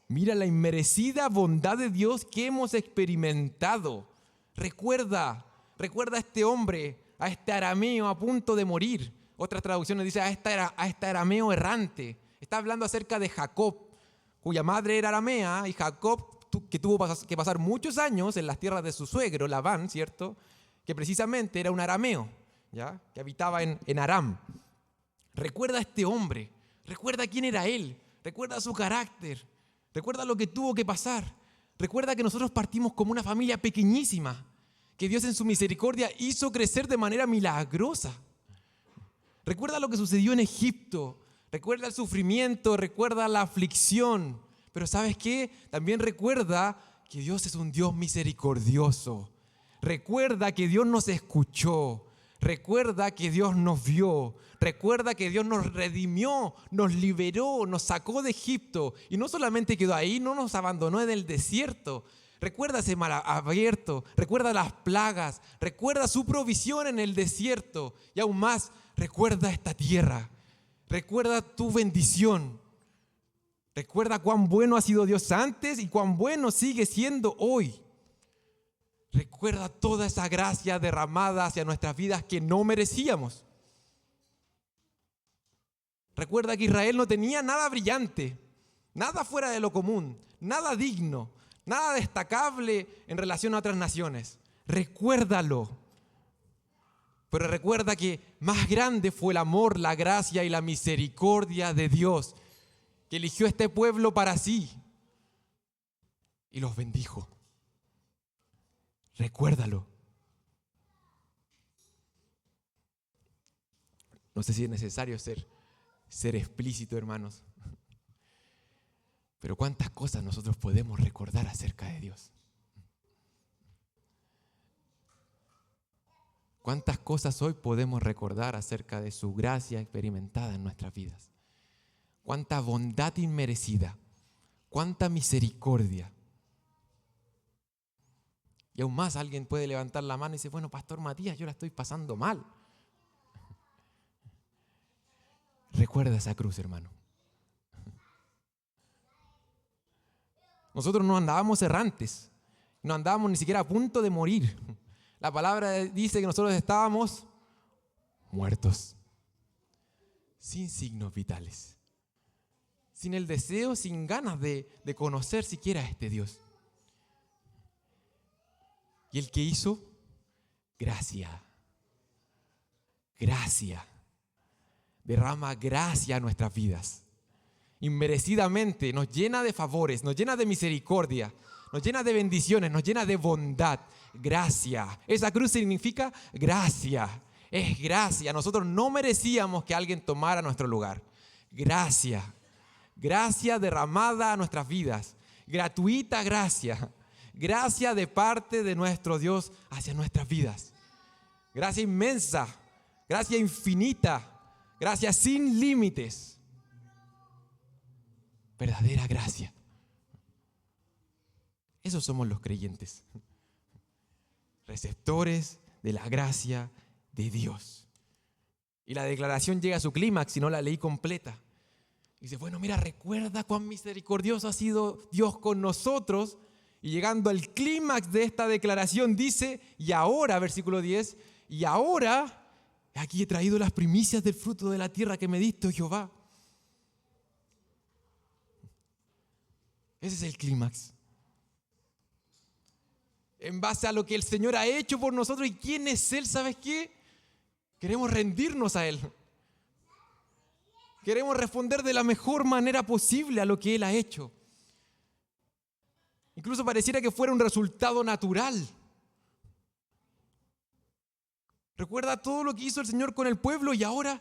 Mira la inmerecida bondad de Dios que hemos experimentado. Recuerda a este hombre, a este arameo a punto de morir. Otras traducciones dicen a este arameo errante. Está hablando acerca de Jacob, cuya madre era aramea, y Jacob, que tuvo que pasar muchos años en las tierras de su suegro, Labán, ¿cierto? Que precisamente era un arameo, ¿ya? Que habitaba en Aram. Recuerda a este hombre, recuerda quién era él, recuerda su carácter, recuerda lo que tuvo que pasar. Recuerda que nosotros partimos como una familia pequeñísima, que Dios en su misericordia hizo crecer de manera milagrosa. Recuerda lo que sucedió en Egipto, recuerda el sufrimiento, recuerda la aflicción. Pero ¿sabes qué? También recuerda que Dios es un Dios misericordioso. Recuerda que Dios nos escuchó. Recuerda que Dios nos vio. Recuerda que Dios nos redimió, nos liberó, nos sacó de Egipto. Y no solamente quedó ahí, no nos abandonó en el desierto. Recuerda ese mar abierto, recuerda las plagas, recuerda su provisión en el desierto. Y aún más, recuerda esta tierra. Recuerda tu bendición. Recuerda cuán bueno ha sido Dios antes y cuán bueno sigue siendo hoy. Recuerda toda esa gracia derramada hacia nuestras vidas que no merecíamos. Recuerda que Israel no tenía nada brillante, nada fuera de lo común, nada digno, nada destacable en relación a otras naciones. Recuérdalo. Pero recuerda que más grande fue el amor, la gracia y la misericordia de Dios, que eligió a este pueblo para sí y los bendijo. Recuérdalo. No sé si es necesario ser explícito, hermanos, pero cuántas cosas nosotros podemos recordar acerca de Dios. ¿Cuántas cosas hoy podemos recordar acerca de su gracia experimentada en nuestras vidas? Cuánta bondad inmerecida, cuánta misericordia. Y aún más alguien puede levantar la mano y decir, bueno, Pastor Matías, yo la estoy pasando mal. Recuerda esa cruz, hermano. Nosotros no andábamos errantes, no andábamos ni siquiera a punto de morir. La palabra dice que nosotros estábamos muertos, sin signos vitales, sin el deseo, sin ganas de conocer siquiera a este Dios. Y el que hizo, gracia, derrama gracia a nuestras vidas. Inmerecidamente nos llena de favores, nos llena de misericordia, nos llena de bendiciones, nos llena de bondad. Gracia. Esa cruz significa gracia. Es gracia. Nosotros no merecíamos que alguien tomara nuestro lugar. Gracia. Gracia derramada a nuestras vidas. Gratuita gracia. Gracia de parte de nuestro Dios hacia nuestras vidas. Gracia inmensa. Gracia infinita. Gracia sin límites. Verdadera gracia. Esos somos los creyentes. Receptores de la gracia de Dios. Y la declaración llega a su clímax, si no la leí completa. Dice, bueno, mira, recuerda cuán misericordioso ha sido Dios con nosotros. Y llegando al clímax de esta declaración dice, y ahora, versículo 10, y ahora, aquí he traído las primicias del fruto de la tierra que me diste, oh Jehová. Ese es el clímax. En base a lo que el Señor ha hecho por nosotros y quién es Él, ¿sabes qué? Queremos rendirnos a Él. Queremos responder de la mejor manera posible a lo que Él ha hecho. Incluso pareciera que fuera un resultado natural. Recuerda todo lo que hizo el Señor con el pueblo y ahora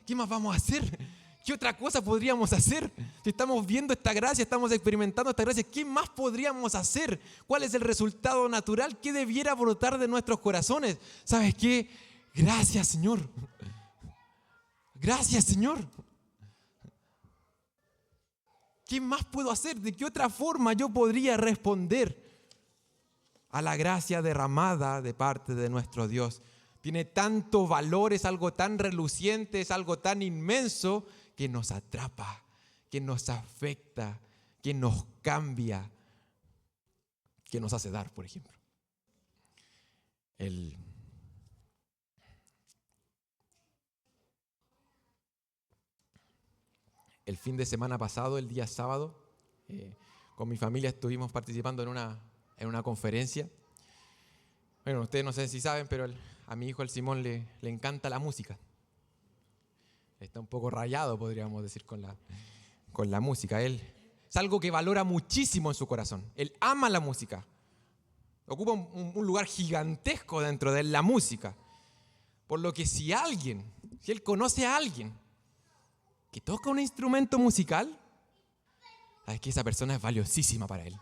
¿qué más vamos a hacer? ¿Qué otra cosa podríamos hacer? Si estamos viendo esta gracia, estamos experimentando esta gracia, ¿qué más podríamos hacer? ¿Cuál es el resultado natural? ¿Qué debiera brotar de nuestros corazones? ¿Sabes qué? Gracias, Señor. Gracias, Señor. ¿Qué más puedo hacer? ¿De qué otra forma yo podría responder a la gracia derramada de parte de nuestro Dios? Tiene tanto valor, es algo tan reluciente, es algo tan inmenso que nos atrapa, que nos afecta, que nos cambia, que nos hace dar, por ejemplo. El fin de semana pasado, el día sábado, con mi familia estuvimos participando en una conferencia. Bueno, ustedes no sé si saben, pero a mi hijo, el Simón, le encanta la música. Está un poco rayado, podríamos decir, con la música. Él es algo que valora muchísimo en su corazón. Él ama la música. Ocupa un lugar gigantesco dentro de la música. Por lo que si él conoce a alguien que toca un instrumento musical, sabes que esa persona es valiosísima para él.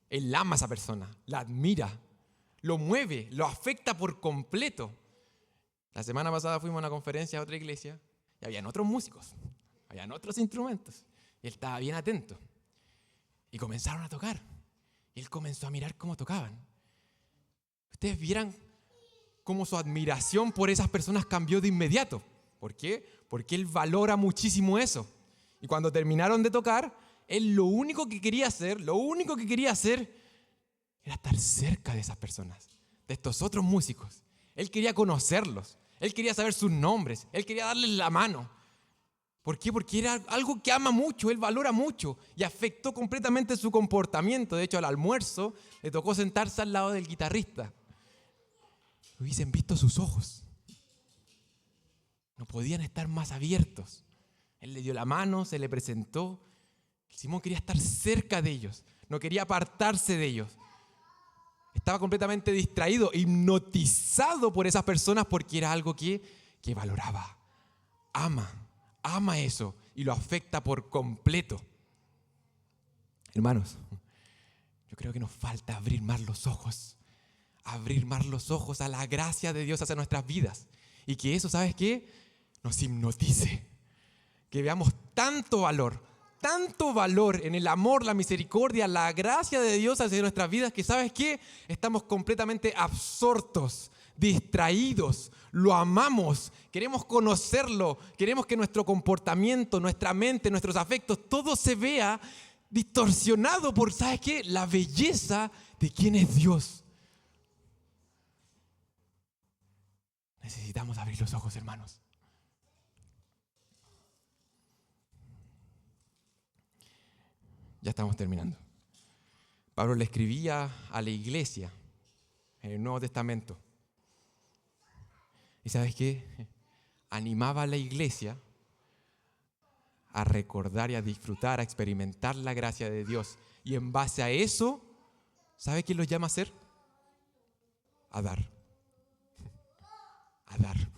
Él ama a esa persona, la admira, lo mueve, lo afecta por completo. La semana pasada fuimos a una conferencia a otra iglesia y habían otros músicos, habían otros instrumentos. Y él estaba bien atento. Y comenzaron a tocar. Y él comenzó a mirar cómo tocaban. Ustedes vieran cómo su admiración por esas personas cambió de inmediato. ¿Por qué? Porque él valora muchísimo eso. Y cuando terminaron de tocar, él lo único que quería hacer era estar cerca de esas personas, de estos otros músicos. Él quería conocerlos, él quería saber sus nombres, él quería darles la mano. ¿Por qué? Porque era algo que ama mucho, él valora mucho y afectó completamente su comportamiento. De hecho, al almuerzo le tocó sentarse al lado del guitarrista. Hubiesen visto sus ojos. No podían estar más abiertos. Él le dio la mano, se le presentó. Simón quería estar cerca de ellos, no quería apartarse de ellos. Estaba completamente distraído, hipnotizado por esas personas porque era algo que valoraba. Ama eso y lo afecta por completo. Hermanos, yo creo que nos falta abrir más los ojos a la gracia de Dios hacia nuestras vidas. Y que eso, ¿sabes qué? Nos hipnotice. Que veamos tanto valor en el amor, la misericordia, la gracia de Dios hacia nuestras vidas, que ¿sabes qué? Estamos completamente absortos, distraídos, lo amamos, queremos conocerlo, queremos que nuestro comportamiento, nuestra mente, nuestros afectos, todo se vea distorsionado por, ¿sabes qué? La belleza de quién es Dios. Necesitamos abrir los ojos, hermanos. Ya estamos terminando. Pablo le escribía a la iglesia en el Nuevo Testamento. ¿Y sabes qué? Animaba a la iglesia a recordar y a disfrutar, a experimentar la gracia de Dios. Y en base a eso, ¿sabe quién los llama a hacer? A dar. A dar.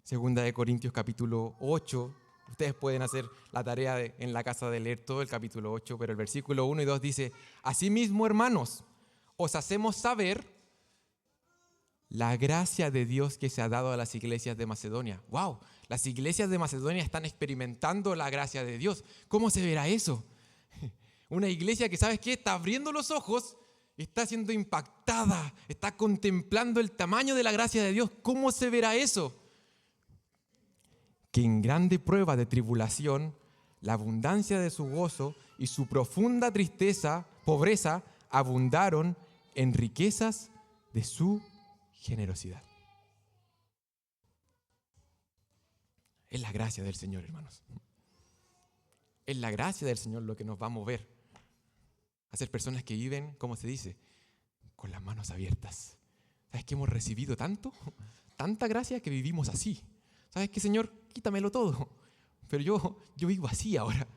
Segunda de Corintios capítulo 8. Ustedes pueden hacer la tarea en la casa de leer todo el capítulo 8, pero el versículo 1 y 2 dice: asimismo, hermanos, os hacemos saber la gracia de Dios que se ha dado a las iglesias de Macedonia. ¡Wow! Las iglesias de Macedonia están experimentando la gracia de Dios. ¿Cómo se verá eso? Una iglesia que, ¿sabes qué? Está abriendo los ojos, está siendo impactada, está contemplando el tamaño de la gracia de Dios. ¿Cómo se verá eso? Que en grande prueba de tribulación, la abundancia de su gozo y su profunda pobreza, abundaron en riquezas de su generosidad. Es la gracia del Señor, hermanos. Es la gracia del Señor lo que nos va a mover a ser personas que viven, ¿cómo se dice? Con las manos abiertas. ¿Sabes que hemos recibido tanta gracia que vivimos así? ¿Sabes qué, Señor? Quítamelo todo. Pero yo vivo así ahora,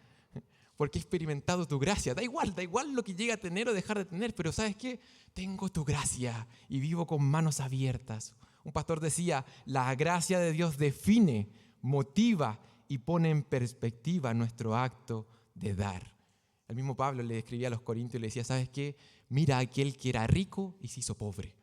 porque he experimentado tu gracia. Da igual lo que llegue a tener o dejar de tener, pero ¿sabes qué? Tengo tu gracia y vivo con manos abiertas. Un pastor decía: la gracia de Dios define, motiva y pone en perspectiva nuestro acto de dar. El mismo Pablo le escribía a los Corintios y le decía: ¿sabes qué? Mira a aquel que era rico y se hizo pobre.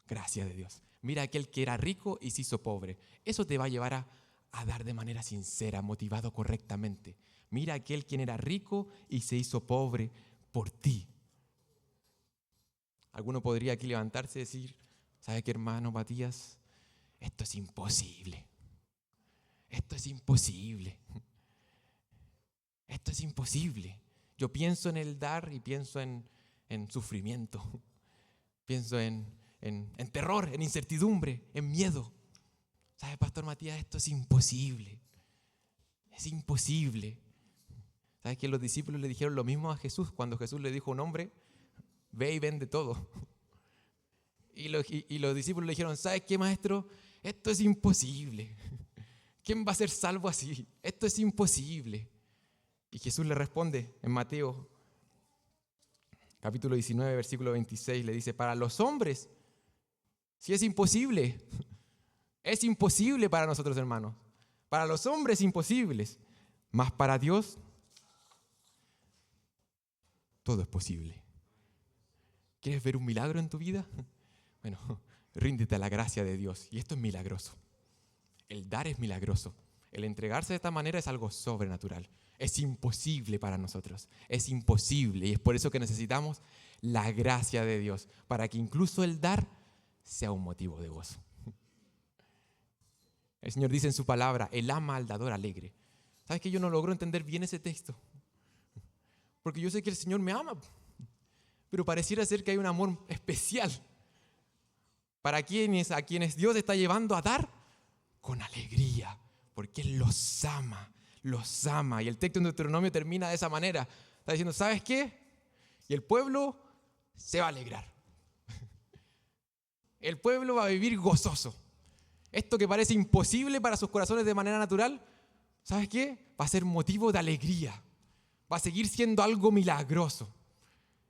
Gracia de Dios. Mira a aquel que era rico y se hizo pobre. Eso te va a llevar a dar de manera sincera, motivado correctamente. Mira aquel quien era rico y se hizo pobre por ti. Alguno podría aquí levantarse y decir, ¿sabe qué, hermano Matías? Esto es imposible. Esto es imposible. Esto es imposible. Yo pienso en el dar y pienso en sufrimiento. Pienso en terror, en incertidumbre, en miedo. ¿Sabe, Pastor Matías? Esto es imposible. Es imposible. ¿Sabes que los discípulos le dijeron lo mismo a Jesús cuando Jesús le dijo a un hombre, ve y vende todo? Y los discípulos le dijeron, ¿sabes qué, maestro? Esto es imposible. ¿Quién va a ser salvo así? Esto es imposible. Y Jesús le responde en Mateo capítulo 19, versículo 26, le dice, para los hombres, sí es imposible. Es imposible para nosotros, hermanos. Para los hombres imposibles, mas para Dios todo es posible. ¿Quieres ver un milagro en tu vida? Bueno, ríndete a la gracia de Dios. Y esto es milagroso. El dar es milagroso. El entregarse de esta manera es algo sobrenatural. Es imposible para nosotros. Es imposible. Y es por eso que necesitamos la gracia de Dios, para que incluso el dar sea un motivo de gozo. El Señor dice en su palabra, Él ama al dador alegre. ¿Sabes que yo no logro entender bien ese texto? Porque yo sé que el Señor me ama, pero pareciera ser que hay un amor especial para a quienes Dios está llevando a dar con alegría, porque Él los ama, los ama. Y el texto en Deuteronomio termina de esa manera. Está diciendo, ¿sabes qué? Y el pueblo se va a alegrar. El pueblo va a vivir gozoso. Esto que parece imposible para sus corazones de manera natural, ¿sabes qué? Va a ser motivo de alegría. Va a seguir siendo algo milagroso.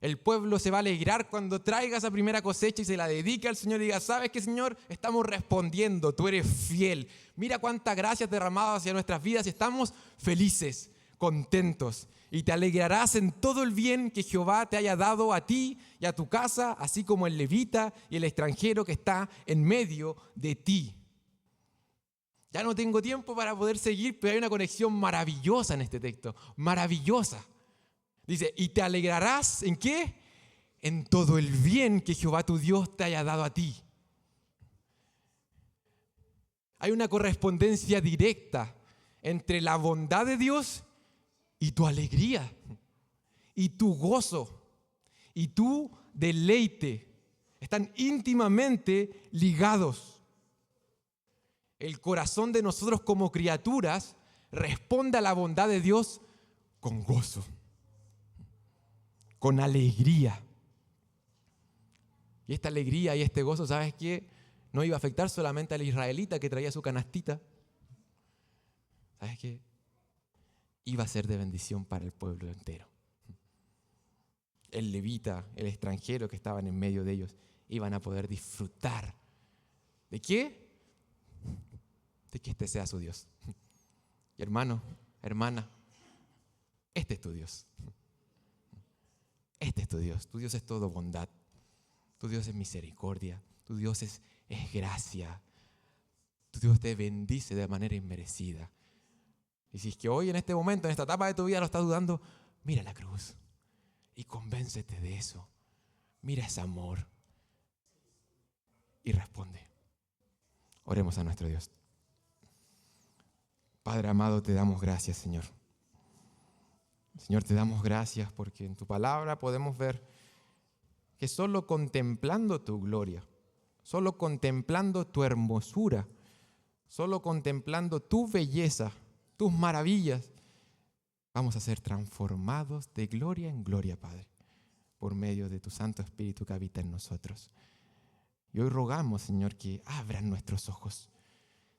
El pueblo se va a alegrar cuando traiga esa primera cosecha y se la dedique al Señor y diga, ¿sabes qué, Señor? Estamos respondiendo, tú eres fiel. Mira cuánta gracia has derramado hacia nuestras vidas y estamos felices, contentos. Y te alegrarás en todo el bien que Jehová te haya dado a ti y a tu casa, así como el levita y el extranjero que está en medio de ti. Ya no tengo tiempo para poder seguir, pero hay una conexión maravillosa en este texto, maravillosa. Dice, y te alegrarás, ¿en qué? En todo el bien que Jehová tu Dios te haya dado a ti. Hay una correspondencia directa entre la bondad de Dios y tu alegría, y tu gozo, y tu deleite. Están íntimamente ligados. El corazón de nosotros como criaturas responde a la bondad de Dios con gozo, con alegría. Y esta alegría y este gozo, ¿sabes qué? No iba a afectar solamente al israelita que traía su canastita. ¿Sabes qué? Iba a ser de bendición para el pueblo entero. El levita, el extranjero que estaban en medio de ellos, iban a poder disfrutar. ¿De qué? De que este sea su Dios. Y hermano, hermana, este es tu Dios. Este es tu Dios. Tu Dios es todo bondad. Tu Dios es misericordia. Tu Dios es gracia. Tu Dios te bendice de manera inmerecida. Y si es que hoy en este momento, en esta etapa de tu vida lo estás dudando, mira la cruz y convéncete de eso. Mira ese amor y responde. Oremos a nuestro Dios. Padre amado, te damos gracias, Señor. Señor, te damos gracias porque en tu palabra podemos ver que solo contemplando tu gloria, solo contemplando tu hermosura, solo contemplando tu belleza, tus maravillas, vamos a ser transformados de gloria en gloria, Padre, por medio de tu Santo Espíritu que habita en nosotros. Y hoy rogamos, Señor, que abran nuestros ojos.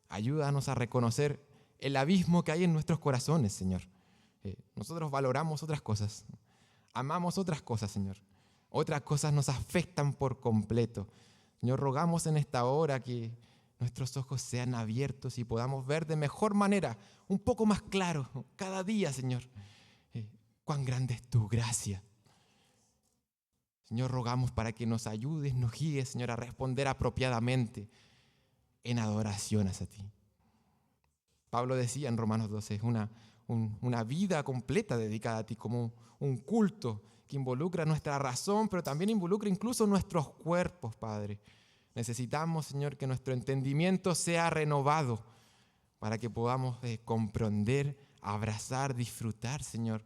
Ayúdanos a reconocer el abismo que hay en nuestros corazones, Señor. Nosotros valoramos otras cosas, amamos otras cosas, Señor. Otras cosas nos afectan por completo. Señor, rogamos en esta hora que nuestros ojos sean abiertos y podamos ver de mejor manera, un poco más claro, cada día, Señor, cuán grande es tu gracia. Señor, rogamos para que nos ayudes, nos guíes, Señor, a responder apropiadamente en adoración hacia ti. Pablo decía en Romanos 12, es una una vida completa dedicada a ti, como un culto que involucra nuestra razón, pero también involucra incluso nuestros cuerpos, Padre. Necesitamos, Señor, que nuestro entendimiento sea renovado para que podamos comprender, abrazar, disfrutar, Señor,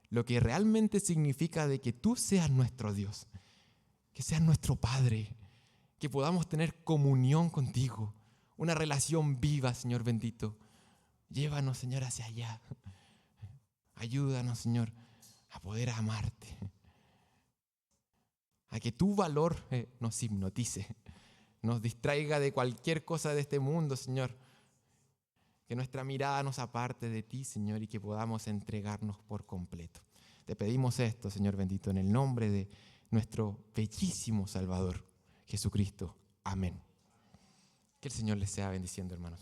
lo que realmente significa de que tú seas nuestro Dios, que seas nuestro Padre, que podamos tener comunión contigo, una relación viva, Señor bendito. Llévanos, Señor, hacia allá. Ayúdanos, Señor, a poder amarte, a que tu valor nos hipnotice, nos distraiga de cualquier cosa de este mundo, Señor. Que nuestra mirada nos aparte de ti, Señor, y que podamos entregarnos por completo. Te pedimos esto, Señor bendito, en el nombre de nuestro bellísimo Salvador, Jesucristo. Amén. Que el Señor les sea bendiciendo, hermanos.